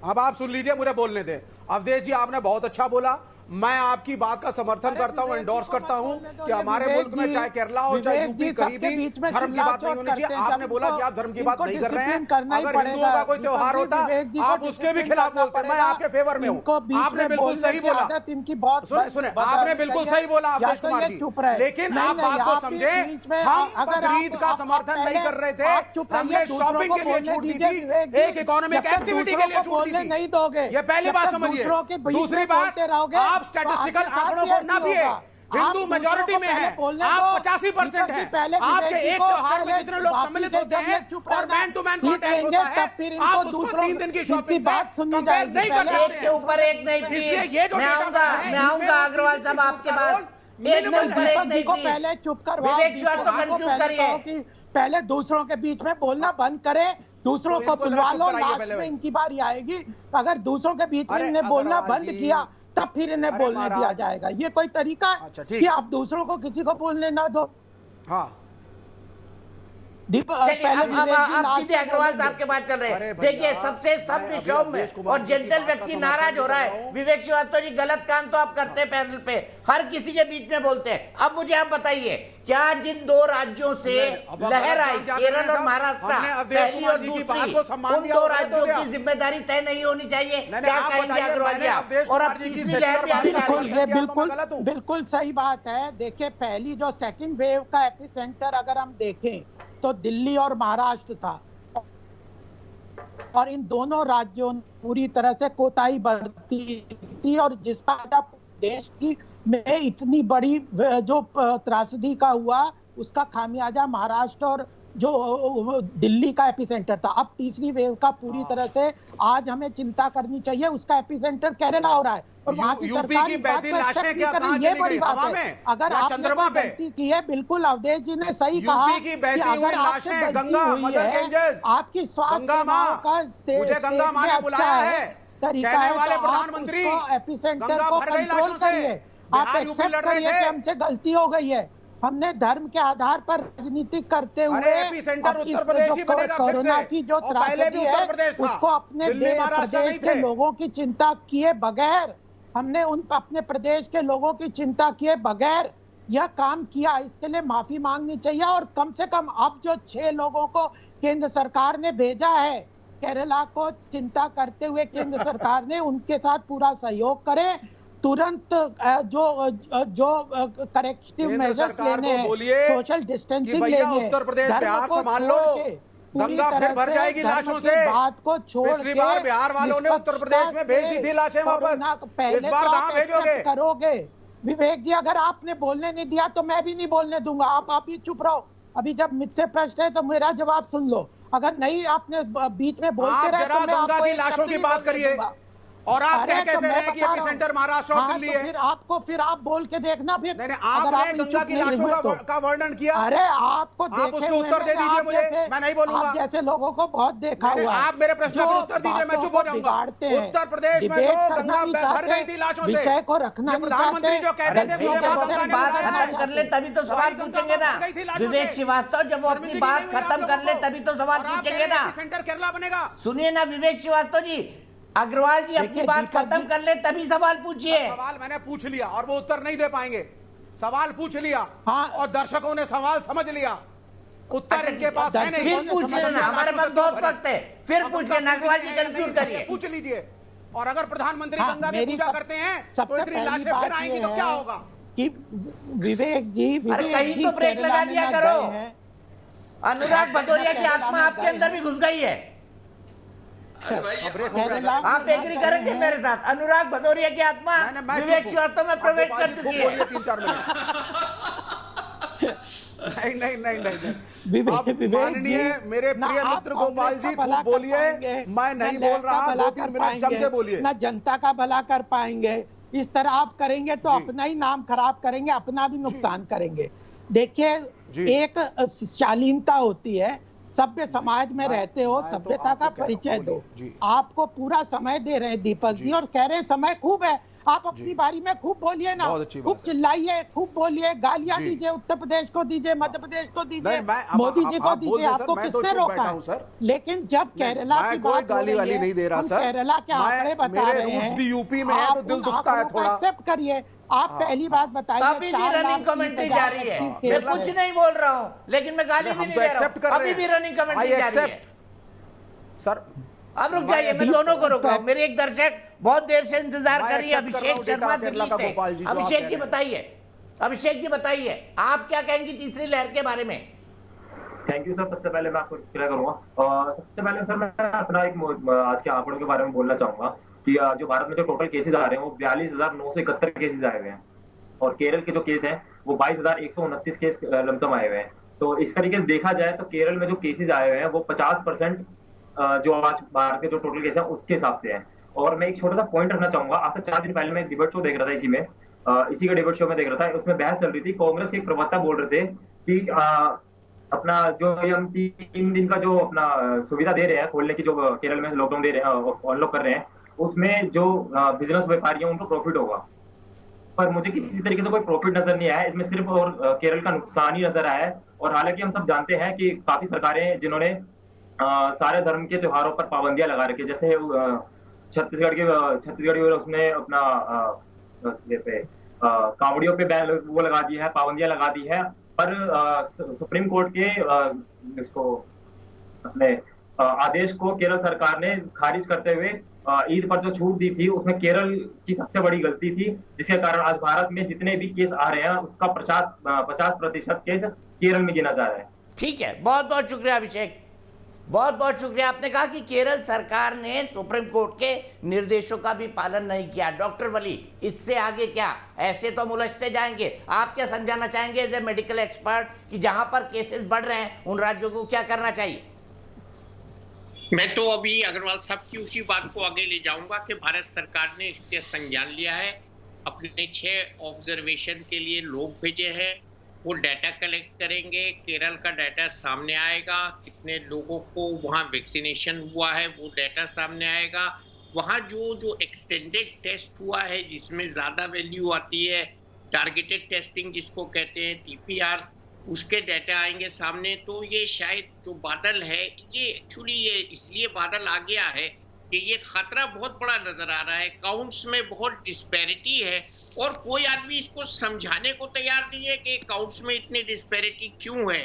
अब आप सुन लीजिए, मुझे बोलने दे। अवधेश जी आपने बहुत अच्छा बोला, मैं आपकी बात का समर्थन करता हूं, एंडोर्स करता हूं कि हमारे मुल्क में चाहे केरला हो चाहे यूपी, कहीं भी धर्म की बात नहीं होनी चाहिए। आपने बोला कि आप धर्म की बात नहीं कर रहे हैं। अगर हिंदुओं का कोई त्योहार होता आप उसके भी खिलाफ बोलते। मैं आपके फेवर में हूं। आपने बिल्कुल सही बोला। सुने, आपने बिल्कुल सही बोला अवधेश कुमार जी, लेकिन आप बात को समझे। हम बकरीद का समर्थन नहीं कर रहे थे, हमने शॉपिंग के लिए छूट दी थी, एक इकोनॉमिक एक्टिविटी के लिए छूट दी थी। नहीं दोगे, ये पहली बात समझिए। दूसरी बात, आप स्टैटिस्टिकल आंकड़ों को ना दिए। हिंदू मेजॉरिटी में है, आप 85% है। आपके एक त्योहार में जितने लोग सम्मिलित होते हैं और मैन टू मैन कॉन्टैक्ट होता है, आप उसको 3 दिन की शॉपिंग बात सुननी जाएगी। नहीं कर एक के ऊपर एक नहीं, प्लीज। मैं आऊंगा अग्रवाल साहब आपके पास। एक ऊपर एक नहीं, पहले चुप कर। विवेक श्रीवास्तव कंक्लूड करिए। पहले दूसरों के बीच में बोलना बंद करें, दूसरों को बुलवा लो, लास्ट में इनकी बारी आएगी। अगर दूसरों के बीच में इन्हें बोलना बंद किया तब फिर इन्हें बोलने दिया जाएगा। ये कोई तरीका है कि आप दूसरों को किसी को बोलने ना दो? हाँ, अब सीधे अग्रवाल साहब के बात चल रहे हैं। देखिए, सबसे सभ्य सौम्य और जेंटल व्यक्ति नाराज हो रहा है। विवेक श्रीवास्तव जी, गलत काम तो आप करते हैं, पैनल पे हर किसी के बीच में बोलते हैं। अब मुझे आप बताइए, क्या जिन 2 राज्यों से लहर आई, केरल और महाराष्ट्र, पहली और दूसरी, उन 2 राज्यों की जिम्मेदारी तय नहीं होनी चाहिए? क्या कहेंगे अग्रवाल जी? और अब तीसरी लहर भी आने वाली है। बिल्कुल सही बात है। देखिए, पहली जो सेकंड वेव का एपिसेंटर अगर हम देखें तो दिल्ली और महाराष्ट्र था, और इन दोनों राज्यों ने पूरी तरह से कोताही बरती थी। और जिसका देश की में इतनी बड़ी जो त्रासदी का हुआ, उसका खामियाजा महाराष्ट्र और जो दिल्ली का एपिसेंटर था। अब तीसरी वेव का पूरी तरह से आज हमें चिंता करनी चाहिए। उसका एपिसेंटर केरल हो रहा है और वहां की सरकार की बात को एक्सेप्ट नहीं कर रही। ये बड़ी बात है। अगर आपने गलती की है, बिल्कुल अवधेश जी ने सही कहा कि अगर आपसे गलती हुई है, आपकी स्वास्थ्य सेवाओं का स्टेट में अच्छा है, तरीका है, तो आप उसको एपिसेंटर को कंट्रोल करिए। आप एक्सेप्ट करिए कि हमसे गलती हो गई है। हमने धर्म के आधार पर राजनीति करते हुए कोरोना की जो त्रासदी है उसको अपने प्रदेश के लोगों की चिंता किए बगैर, हमने अपने प्रदेश के लोगों की चिंता किए बगैर यह काम किया। इसके लिए माफी मांगनी चाहिए। और कम से कम अब जो 6 लोगों को केंद्र सरकार ने भेजा है केरला को चिंता करते हुए, केंद्र सरकार ने उनके साथ पूरा सहयोग करे। तुरंत जो करेक्टिव मेजर्स लेने हैं, सोशल डिस्टेंसिंग लेने हैं, उत्तर प्रदेश बिहार संभाल लो, गंगा फिर भर जाएगी लाशों से। बात को छोड़ पिछली बार बिहार वालों ने उत्तर प्रदेश में भेज दी थी लाशें वापस, इस बार कहां भेजोगे? करोगे विवेक जी? अगर आपने बोलने नहीं दिया तो मैं भी नहीं बोलने दूंगा। आप ही चुप रहो। अभी जब मुझसे प्रश्न है तो मेरा जवाब सुन लो। अगर नहीं आपने बीच में बोलते रहे तो मैं गंगा की लाशों की बात करिए। और आप कह कैसे रहे हैं कि एपिसेंटर महाराष्ट्र और दिल्ली है? फिर आप बोल के देखना। फिर आपने गंगा की लाशों का वर्णन किया। अरे आपको आप उसको उत्तर दे दीजिए मुझे, मैं नहीं बोलूंगा। जैसे लोगों को बहुत देखा हुआ। आप मेरे प्रश्न का उत्तर दीजिए, मैं चुप हो जाऊंगा। उत्तर प्रदेश में जो गंगा भर गई थी लाशों से, विषय को रखना नहीं प्रधानमंत्री जो कहते थे बात खत्म कर ले तभी तो सवाल पूछेंगे ना विवेक श्रीवास्तव। जब वो अपनी बात खत्म कर ले तभी तो सवाल पूछेंगे ना। सेंटर केरला बनेगा। सुनिए ना विवेक श्रीवास्तव जी, अग्रवाल जी अपनी बात खत्म कर ले तभी सवाल पूछिए। सवाल मैंने पूछ लिया और वो उत्तर नहीं दे पाएंगे। सवाल पूछ लिया और दर्शकों ने सवाल समझ लिया उत्तर अच्छा, इनके पास है नहीं। फिर पूछ लेना, हमारे पास बहुत वक्त है, फिर पूछ लेना, नागवाल जी कंक्लूड करिए। पूछ लीजिए। और अगर प्रधानमंत्री हाँ, गंगा में मेरी पूजा सब- करते हैं तो सबसे इतनी पहली लाशें बात फिर आएंगी ये तो क्या है होगा? कि विवेक जी, अरे विवेक कहीं जी तो ब्रेक केरला लगा में दिया ना करो। गए हैं। अनुराग भदौरिया की केरला आत्मा में आपके गए अंदर हैं। भी घुस गई है। केरला में आप ना एग्री गए करेंगे हैं। मेरे साथ? अनुराग भदौरिया की आत्मा मैं विवेक चुप हूं। श्रीवास्तव में प्रवेश गोपाल कर जी, चुकी खूब है। बोलिए 3-4 मिनट। नहीं। विवेक आप विवेक माननीय जी, मेरे ना प्रिय आप मित्र गोपाल कांग्रेस जी का भला खूब कर बोलिए, पाएंगे, मैं ना नहीं लैब बोल का रहा, भला 2-3 कर मिनट जम के पाएंगे, बोलिए। ना जनता का भला कर पाएंगे। इस तरह आप करेंगे तो अपना ही नाम खराब करेंगे, अपना भी नुकसान करेंगे। देखिए, एक शालीनता होती है, सभ्य समाज में रहते हो, मैं तो सभ्यता आपको का कह रहा हूं, परिचय दो। बोलिए, जी। आपको पूरा समय दे रहे हैं दीपक जी, और कह रहे हैं समय खूब है, आप अपनी बारी में खूब बोलिए ना, बहुत अच्छी खूब बात है। चिल्लाइए, खूब बोलिए, गालियां जी। दीजिए, उत्तर प्रदेश को दीजिए, मध्य प्रदेश को दीजिए, नहीं, मैं- अब मोदी जी को आप बोल दीजिए, दें, सर, आपको मैं तो किसने चुप रोका बैठा है? हूं, सर। लेकिन जब केरला मैं की कोई बात हो गाली रही वाली है, नहीं दे रहा, हम सर। केरला के आंकड़े बता मेरे रहे रूट्स हैं, भी यूपी में है, तो आप दिल उन दुखता है आंकड़ों को थोड़ा। एक्सेप्ट करिए। आप पहली बात बताइए, अभी भी 4 रनिंग लाख 30 कमेंट्री हजार जारी है। एक्टिव मैं केस कुछ है। नहीं बोल रहा हूं, लेकिन मैं गाली भी हम नहीं तो दे एक्सेप्ट रहा कर हूं। रहे अभी हैं। भी रनिंग कमेंट्री I जारी है। accept। सर, अब रुक जाइए, मैं दोनों को रोक रहा हूं। मेरे एक दर्शक बहुत देर से इंतजार मैं कर रही है, accept कर रहा अभिषेक हूं शर्मा डेटा केरला दिल्ली का से। गोपाल जी, जो आप अभिषेक कह जी रहे हैं। बताइए, अभिषेक जी बताइए, आप क्या कहेंगी तीसरी लहर के बारे में? Thank you sir. सबसे पहले मैं आपको क्लियर करूंगा, और सबसे पहले सर मैं अपना एक आज के आंकड़ों के बारे में बोलना चाहूंगा कि जो भारत में जो टोटल केसेस आ रहे हैं वो 42,971 केसेस आए हुए हैं, और केरल के जो केस हैं वो 22,129 केस लमसम आए हुए हैं। तो इस तरीके से देखा जाए तो केरल में जो केसेस आए हुए हैं वो 50% जो आज भारत के जो टोटल केस हैं उसके हिसाब से है। और मैं एक छोटा सा पॉइंट रखना चाहूंगा, आज से 4 दिन पहले मैं एक डिबेट शो देख रहा था, इसी का डिबेट शो में देख रहा था, उसमें बहस चल रही थी। कांग्रेस के एक प्रवक्ता बोल रहे थे कि अपना जो ये हम 3 दिन का जो अपना सुविधा दे रहे हैं खोलने की, जो केरल में लॉकडाउन दे रहे हैं, अनलॉक कर रहे हैं, उसमें जो बिजनेस व्यापारी हैं उनको प्रॉफिट होगा। पर मुझे किसी तरीके से कोई प्रॉफिट नजर नहीं आया, इसमें सिर्फ और केरल का नुकसान ही नजर आया है। और हालांकि हम सब जानते हैं कि काफी सरकारें जिन्होंने सारे धर्म के त्योहारों पर पाबंदियां लगा रखी है, जैसे छत्तीसगढ़ की उसमें अपना कांवड़ियों पे बैन वो लगा दी है, पाबंदियां लगा दी है। पर सुप्रीम कोर्ट के इसको अपने आदेश को केरल सरकार ने खारिज करते हुए ईद पर जो छूट दी थी उसमें केरल की सबसे बड़ी गलती थी, जिसके कारण आज भारत में जितने भी केस आ रहे हैं उसका 50% केस केरल में गिना जा रहा है। ठीक है, बहुत बहुत शुक्रिया अभिषेक, बहुत बहुत शुक्रिया। आपने कहा कि केरल सरकार ने सुप्रीम कोर्ट के निर्देशों का भी पालन नहीं किया। डॉक्टर वली, इससे आगे क्या? ऐसे तो हम उलझते जाएंगे। आप क्या समझाना चाहेंगे एज ए मेडिकल एक्सपर्ट कि जहां पर केसेस बढ़ रहे हैं उन राज्यों को क्या करना चाहिए? मैं तो अभी अग्रवाल साहब की उसी बात को आगे ले जाऊंगा कि भारत सरकार ने इसके संज्ञान लिया है, अपने 6 ऑब्जर्वेशन के लिए लोग भेजे हैं, वो डाटा कलेक्ट करेंगे, केरल का डाटा सामने आएगा, कितने लोगों को वहाँ वैक्सीनेशन हुआ है वो डाटा सामने आएगा, वहाँ जो एक्सटेंडेड टेस्ट हुआ है जिसमें ज़्यादा वैल्यू आती है, टारगेटेड टेस्टिंग जिसको कहते हैं TPR, उसके डाटा आएंगे सामने। तो ये शायद जो बादल है ये एक्चुअली ये इसलिए बादल आ गया है कि ये खतरा बहुत बड़ा नजर आ रहा है, काउंट्स में बहुत डिस्पैरिटी है और कोई आदमी इसको समझाने को तैयार नहीं है कि काउंट्स में इतनी डिस्पैरिटी क्यों है।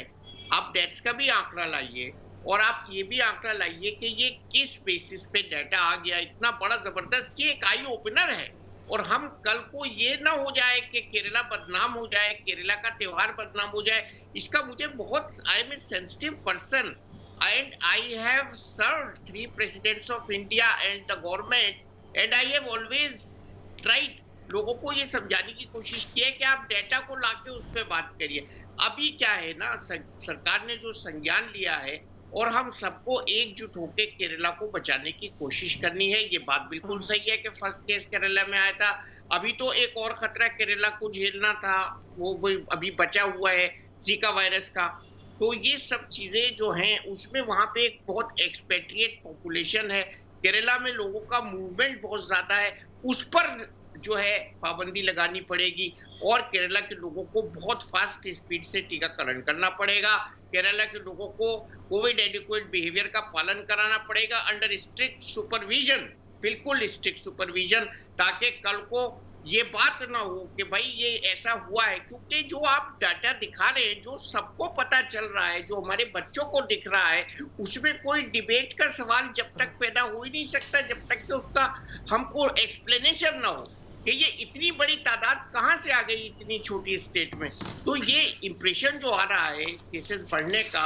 आप डेथ्स का भी आंकड़ा लाइए और आप ये भी आंकड़ा लाइए कि ये किस बेसिस पे डाटा आ गया इतना बड़ा जबरदस्त। ये एक आई ओपनर है और हम कल को ये ना हो जाए कि केरला बदनाम हो जाए, केरला का त्योहार बदनाम हो जाए। इसका मुझे बहुत, I am a sensitive person and I have served 3 presidents of India and the government and I have always tried लोगों को ये समझाने की कोशिश की है कि आप डेटा को लाके उस पर बात करिए। अभी क्या है ना, सरकार ने जो संज्ञान लिया है और हम सबको एकजुट होकर केरला को बचाने की कोशिश करनी है। ये बात बिल्कुल सही है कि फर्स्ट केस केरला में आया था, अभी तो एक और खतरा केरला को झेलना था, वो अभी बचा हुआ है जीका वायरस का। तो ये सब चीजें जो हैं उसमें वहां पे एक बहुत एक्सपेट्रिएट पॉपुलेशन है, केरला में लोगों का मूवमेंट बहुत ज्यादा है, उस पर जो है पाबंदी लगानी पड़ेगी और केरला के लोगों को बहुत फास्ट स्पीड से टीकाकरण करना पड़ेगा। केरला के लोगों को कोविड एडिक्वेट बिहेवियर का पालन कराना पड़ेगा अंडर स्ट्रिक्ट सुपरविजन बिल्कुल स्ट्रिक्ट सुपरविजन, ताकि कल को ये बात ना हो कि भाई ये ऐसा हुआ है। क्योंकि जो आप डाटा दिखा रहे हैं, जो सबको पता चल रहा है, जो हमारे बच्चों को दिख रहा है, उसमें कोई डिबेट का सवाल जब तक पैदा हो ही नहीं सकता जब तक कि उसका हमको एक्सप्लेनेशन ना हो कि ये इतनी बड़ी तादाद कहां से आ गई इतनी छोटी स्टेट में। तो ये इंप्रेशन जो आ रहा है केसेस बढ़ने का,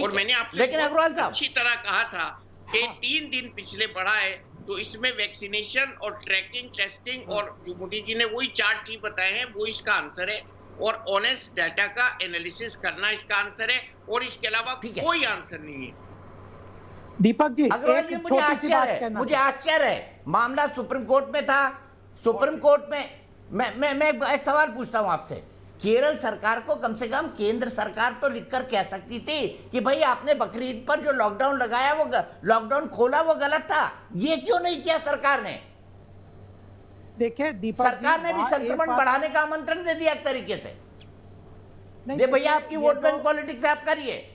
और मैंने आपसे लेकिन अग्रवाल साहब अच्छी तरह कहा था कि 3 दिन पिछले बढ़ा है, तो इसमें वैक्सीनेशन और ट्रैकिंग, टेस्टिंग और जो मोदी जी ने वही 4 T बताए हैं वो इसका आंसर है, और ऑनेस्ट डाटा का एनालिसिस करना इसका आंसर है, और इसके अलावा कोई आंसर नहीं है। दीपक जी, अग्रवाल जी, मुझे आश्चर्य है, मामला सुप्रीम कोर्ट में था। सुप्रीम कोर्ट में मैं एक सवाल पूछता हूं आपसे, केरल सरकार को कम से कम केंद्र सरकार तो लिखकर कह सकती थी कि भाई आपने बकरीद पर जो लॉकडाउन लगाया, वो लॉकडाउन खोला, वो गलत था। ये क्यों नहीं किया सरकार ने? देखिए दीपक, सरकार ने भी संक्रमण बढ़ाने का आमंत्रण दे दिया एक तरीके से, दे भैया आपकी वोट बैंक पॉलिटिक्स आप करिए।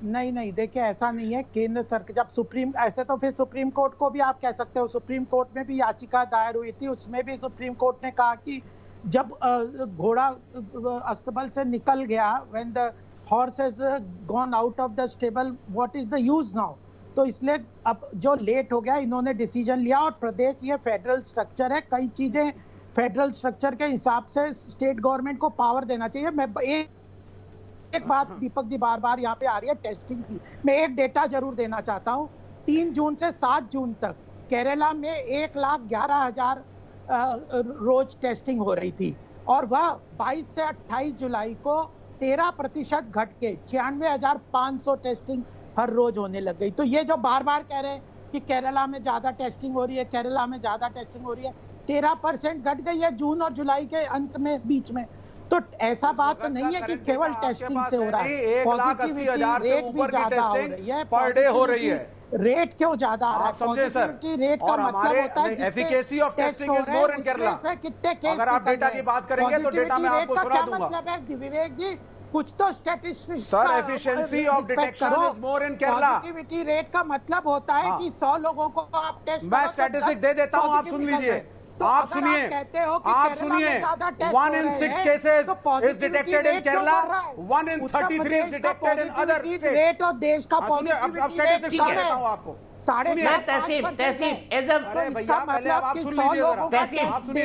नहीं, देखिए ऐसा नहीं है। केंद्र सरकार जब सुप्रीम, ऐसे तो फिर सुप्रीम कोर्ट को भी आप कह सकते हो, सुप्रीम कोर्ट में भी याचिका दायर हुई थी, उसमें भी सुप्रीम कोर्ट ने कहा कि जब घोड़ा अस्तबल से निकल गया, when the horse has gone out of the stable, what is the use now? तो इसलिए अब जो लेट हो गया, इन्होंने डिसीजन लिया, और प्रदेश ये फेडरल स्ट्रक्चर है, कई चीजें फेडरल स्ट्रक्चर के हिसाब से स्टेट गवर्नमेंट को पावर देना चाहिए। मैं एक बात दीपक जी बार बार यहाँ पे आ रही है टेस्टिंग की, मैं एक डेटा जरूर देना चाहता हूँ। 3 जून से 7 जून तक केरला में 1,11,000 रोज टेस्टिंग हो रही थी, और वह 22 से 28 जुलाई को 13% घट के 96,500 टेस्टिंग हर रोज होने लग गई। तो ये जो बार बार कह रहे हैं कि केरला में ज्यादा टेस्टिंग हो रही है, केरला में ज्यादा टेस्टिंग हो रही है, 13% घट गई है जून और जुलाई के अंत में, बीच में। तो ऐसा बात नहीं है कि केवल टेस्टिंग से हो रहा है, पॉजिटिविटी रेट भी ज्यादा हो रही है, पर डे हो रही है। रेट क्यों ज्यादा आ रहा है? समझे सर, रेट का मतलब होता है efficacy of testing is more in Kerala. अगर आप डेटा की बात करेंगे तो डेटा मैं आपको सुना दूंगा। मतलब है विवेक जी, कुछ तो statistics sir, efficiency of detection is more in Kerala. Positivity rate का मतलब होता है कि 100 लोगों को आप टेस्ट, मैं स्टैटिस्टिक दे देता हूं, आप सुन लीजिए। तो आप सुनिए, आप सुनिए, 1 in 6 cases is detected in Kerala, 1 in 33 is detected in other states. Rate और देश का पॉजिटिविटी रेट कम है आपको।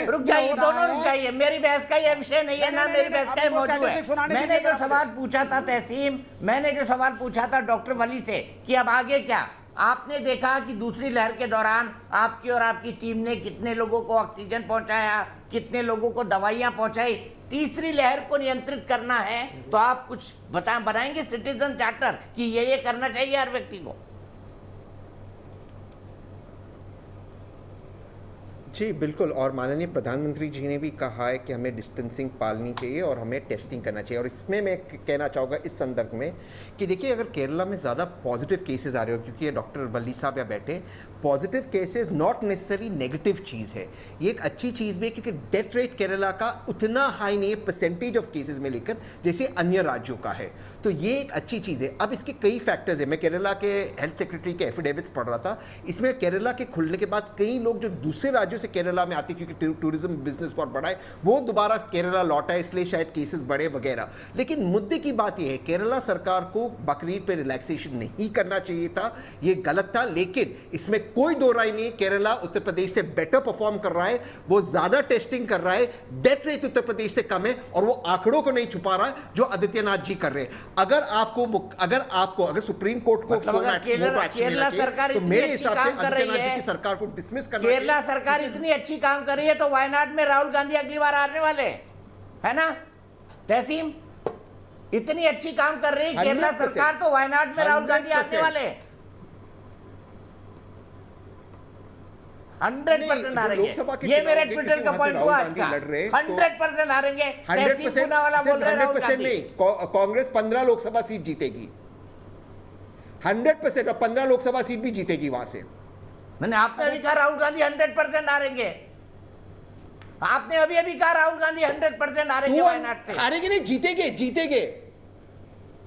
रुक जाइए, दोनों रुक जाइए, मेरी बहस का ये विषय नहीं है, ना मेरी बहस का ये मौजूद है। मैंने जो सवाल पूछा था तहसीम, मैंने जो सवाल पूछा था डॉक्टर वली से कि अब आगे क्या, आपने देखा कि दूसरी लहर के दौरान आपकी और आपकी टीम ने कितने लोगों को ऑक्सीजन पहुंचाया, कितने लोगों को दवाइयां पहुंचाई। तीसरी लहर को नियंत्रित करना है तो आप कुछ बनाएंगे सिटीजन चार्टर कि ये करना चाहिए हर व्यक्ति को? जी बिल्कुल, और माननीय प्रधानमंत्री जी ने भी कहा है कि हमें डिस्टेंसिंग पालनी चाहिए और हमें टेस्टिंग करना चाहिए। और इसमें मैं कहना चाहूँगा इस संदर्भ में कि देखिए, अगर केरला में ज़्यादा पॉजिटिव केसेस आ रहे हो, क्योंकि ये डॉक्टर वली साहब या बैठे, positive cases not necessary negative चीज़ है, ये एक अच्छी चीज़ भी है, क्योंकि डेथ रेट केरला का उतना हाई नहीं है परसेंटेज ऑफ केसेस में लेकर जैसे अन्य राज्यों का है, तो ये एक अच्छी चीज़ है। अब इसके कई फैक्टर्स है, मैं केरला के हेल्थ सेक्रेटरी के एफिडेविट्स पढ़ रहा था, इसमें केरला के खुलने के बाद कई लोग जो दूसरे राज्यों से केरला में आते, क्योंकि टूरिज्म बिजनेस बहुत बड़ा है, वो दोबारा केरला लौटा है, इसलिए शायद केसेस बढ़े वगैरह। लेकिन मुद्दे की बात यह है, केरला सरकार को बकरीद पे रिलैक्सेशन नहीं करना चाहिए था, ये गलत था। लेकिन इसमें कोई दो राय नहीं, केरला उत्तर प्रदेश से बेटर परफॉर्म कर रहा है, वो ज्यादा टेस्टिंग कर रहा है, डेथ रेट उत्तर प्रदेश से कम है, और वो आंकड़ों को नहीं छुपा रहा है जो आदित्यनाथ जी कर रहे हैं। अगर सुप्रीम कोर्ट को केरला सरकार तो मेरे हिसाब से आदित्यनाथ जी की सरकार को डिसमिस करना चाहिए। केरला सरकार इतनी अच्छी काम कर रही है तो वायनाड में राहुल गांधी अगली बार आने वाले है ना तहसीम? इतनी अच्छी काम कर रही है केरला सरकार तो वायनाड में राहुल गांधी आने वाले 100% हारेंगे। ये मेरे ट्विटर का पॉइंट हुआ आज का, 100% हारेंगे। तहसीम पूना वाला बोल रहे हैं राहुल गांधी नहीं, कांग्रेस 15 लोकसभा सीट जीतेगी 100%, और 15 लोकसभा सीट भी जीतेगी वहां से। मैंने आपने अभी कहा राहुल गांधी 100% हारेंगे, आपने अभी कहा राहुल गांधी 100% हारेंगे वायनाड से। हारेंगे नहीं, जीतेंगे, जीतेंगे।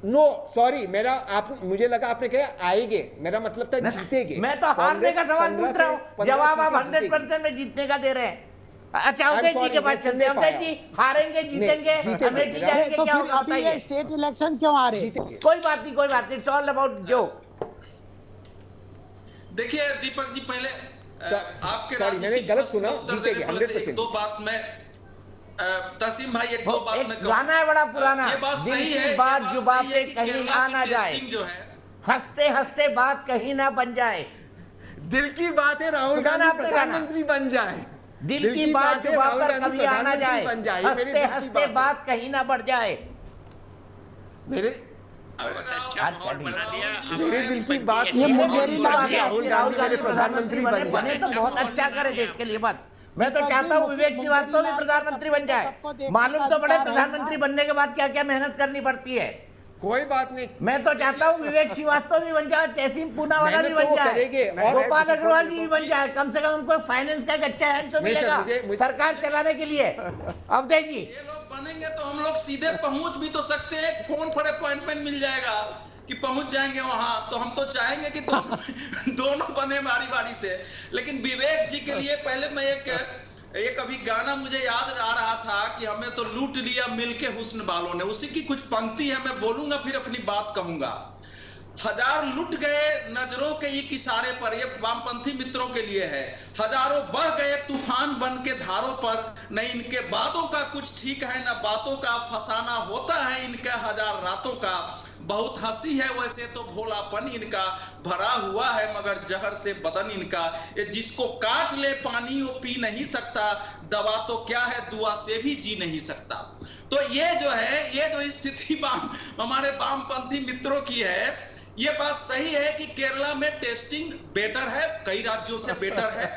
नो सॉरी, मेरा आप मुझे लगा आपने कहा आएंगे, मेरा मतलब था जीतेंगे। मैं तो हारने का सवाल पूछ रहा हूँ, जवाब आप 100% में जीतने का दे रहे हैं। अच्छा अवधेश जी के पास चलते हैं। अवधेश जी, हारेंगे जीतेंगे अमेठी जाएंगे, तो क्या फिर होगा अभी ये बताइए। स्टेट इलेक्शन क्यों आ रहे? कोई बात नहीं, कोई बात नहीं, इट्स ऑल अबाउट जोक। देखिए दीपक जी, पहले आपके सॉरी, मैंने गलत सुना, जीतेंगे 100%। दो बात में तसीम भाई, एक दो बात में गाना है बड़ा पुराना, ये बात दिल सही की है, बात ये बात जुबान सही पे है कि कहीं केरला आ की ना जाए, टेस्टिंग जो है, हंसते हंसते बात कहीं ना बन जाए। दिल की बात है राहुल सुना ना गांधी आपने गाना? प्रधानमंत्री बन जाए। दिल की बात जुबान पर कभी आ ना जाए, हंसते हंसते बात कहीं ना बढ़ जाए। मेरे अच्छा बना दिया। मेरे दिल की बात ये मुंगेरी लगा बात है, राहुल राहुल गांधी गांधी मेरे प्रधानमंत्री बन बने जाए। तो बहुत अच्छा करे देश के लिए। बस मैं तो चाहता हूँ विवेक श्रीवास्तव भी प्रधानमंत्री बन जाए। मालूम तो बड़े प्रधानमंत्री बनने के बाद क्या क्या मेहनत करनी पड़ती है। कोई बात नहीं, मैं तो चाहता हूँ विवेक श्रीवास्तव भी बन जाए, तहसीन पूनावाला भी बन जाए, गोपाल अग्रवाल जी भी बन जाए। कम से कम उनको फाइनेंस का एक अच्छा हैंड तो मिलेगा सरकार चलाने के लिए। अवधेश जी, ये लोग बनेंगे तो हम लोग सीधे पहुंच भी तो सकते हैं, फोन पर अपॉइंटमेंट मिल जाएगा कि पहुंच जाएंगे वहां। तो हम तो चाहेंगे कि दोनों बने बारी बारी से। लेकिन विवेक जी के लिए पहले मैं एक अभी गाना मुझे याद आ रहा था कि हमें तो लूट लिया मिलके हुस्न वालों ने, उसी की कुछ पंक्ति है, मैं बोलूंगा फिर अपनी बात कहूंगा। हजार लुट गए नजरों के एक इशारे पर, ये वामपंथी मित्रों के लिए है। हजारों बह गए तूफान बन के धारों पर, न इनके बातों का कुछ ठीक है, न बातों का फसाना होता है इनके हजार रातों का। बहुत हंसी है वैसे तो भोलापन इनका, भरा हुआ है मगर जहर से बदन इनका। ये जिसको काट ले पानी वो पी नहीं सकता, दवा तो क्या है दुआ से भी जी नहीं सकता। तो ये जो है, ये जो स्थिति हमारे वामपंथी मित्रों की है, ये बात सही है कि केरला में टेस्टिंग बेटर है, कई राज्यों से बेटर है,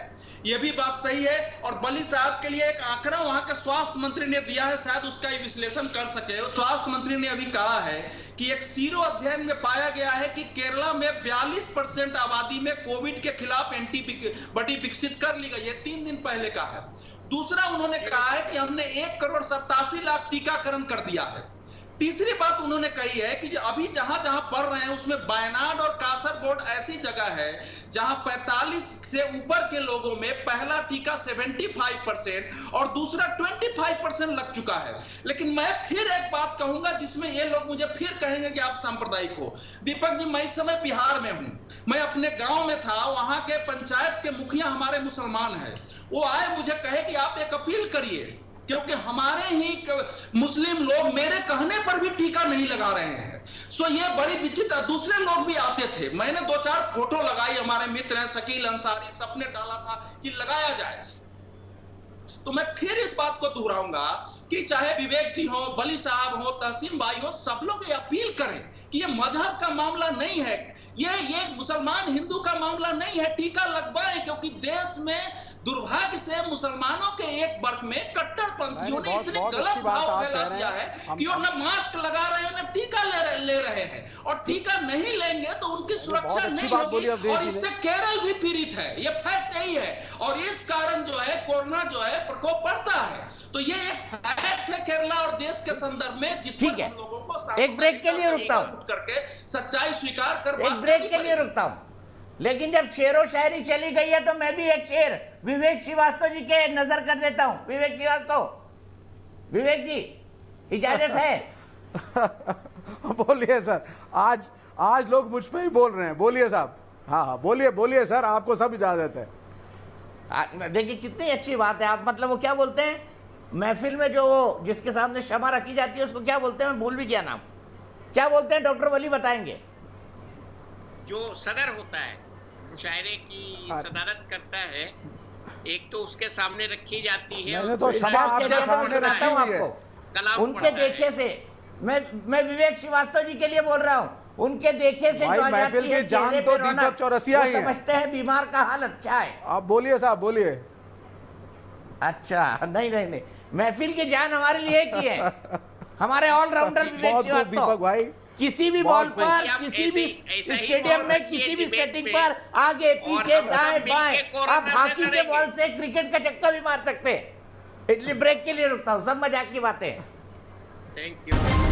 ये भी बात सही है। और बली साहब के लिए एक आंकड़ा वहां के स्वास्थ्य मंत्री ने दिया है, शायद उसका विश्लेषण कर सके। स्वास्थ्य मंत्री ने अभी कहा है कि एक सीरो अध्ययन में पाया गया है कि केरला में 42% आबादी में कोविड के खिलाफ एंटीबॉडी विकसित कर ली गई है, 3 दिन पहले का है। दूसरा उन्होंने कहा है कि हमने 1,87,00,000 टीकाकरण कर दिया है। तीसरी बात उन्होंने कही है कि अभी जहां जहां पढ़ रहे हैं उसमें वायनाड और कासरगोड ऐसी जगह है जहां 45 से ऊपर के लोगों में पहला टीका 75% और दूसरा 25% लग चुका है। लेकिन मैं फिर एक बात कहूंगा जिसमें ये लोग मुझे फिर कहेंगे कि आप सांप्रदायिक हो। दीपक जी, मैं इस समय बिहार में हूं, मैं अपने गांव में था, वहां के पंचायत के मुखिया हमारे मुसलमान हैं। वो आए मुझे कहे कि आप एक अपील करिए, क्योंकि हमारे ही मुस्लिम लोग मेरे कहने पर भी टीका नहीं लगा रहे हैं। सो ये बड़ी विचित्र। दूसरे लोग भी आते थे, मैंने 2-4 फोटो लगाई, हमारे मित्र हैं शकील अंसारी, सबने डाला था कि लगाया जाए। तो मैं फिर इस बात को दोहराऊंगा कि चाहे विवेक जी हो, बली साहब हो, तहसीन भाई हो, सब लोग ये अपील करें कि ये मजहब का मामला नहीं है, ये मुसलमान हिंदू का मामला नहीं है। टीका लगवाएं, क्योंकि देश में दुर्भाग्य से मुसलमानों के एक वर्ग में कट्टरपंथियों ने इतने गलत भाव फैला दिया है कि वो न मास्क लगा रहे हैं न टीका ले रहे हैं, और टीका नहीं लेंगे तो उनकी सुरक्षा नहीं होगी। और इससे केरल भी पीड़ित है, ये फैक्ट यही है। और इस कारण जो है कोरोना जो है प्रकोप बढ़ता है। तो ये एक फैक्ट है केरला और देश के संदर्भ में, जिस पर हम लोगों को एक ब्रेक के लिए रुकता हूं, करके सच्चाई स्वीकार कर, एक ब्रेक के लिए रुकता हूं। लेकिन जब शेरो शायरी चली गई है तो मैं भी एक शेर विवेक श्रीवास्तव जी के नजर कर देता हूं। विवेक श्रीवास्तव, विवेक जी इजाजत है? बोलिए सर, आज लोग मुझ पे ही बोल रहे हैं। बोलिए साहब। हाँ, बोलिए सर, आपको सब इजाजत है। देखिए कितनी अच्छी बात है। आप मतलब वो क्या बोलते हैं महफिल में, जो जिसके सामने क्षमा रखी जाती है उसको क्या बोलते हैं? मैं भूल भी गया नाम, क्या बोलते हैं? डॉक्टर वली बताएंगे। जो सदर होता है, मुशायरे की सदारत करता है, एक तो उसके सामने रखी जाती है। मैंने तो क्षमा आपके सामने रखी हुई है। उनके देखे से मैं विवेक श्रीवास्तव जी के लिए बोल रहा हूँ, उनके देखे से जो आ जाती है चेहरे पे रौनक, वो समझते हैं बीमार का हाल अच्छा है। आप बोलिए साहब, बोलिए। अच्छा, नहीं, महफिल की जान हमारे लिए की है, हमारे ऑलराउंडर विवेक श्रीवास्तव भाई। किसी भी बॉल पर, किसी भी स्टेडियम में, किसी भी सेटिंग पर, आगे पीछे दाएं बाएं, आप हॉकी के बॉल से क्रिकेट का चक्का भी मार सकते हैं। इसलिए ब्रेक के लिए रुकता हूं, सब मजाक की बातें। Thank you.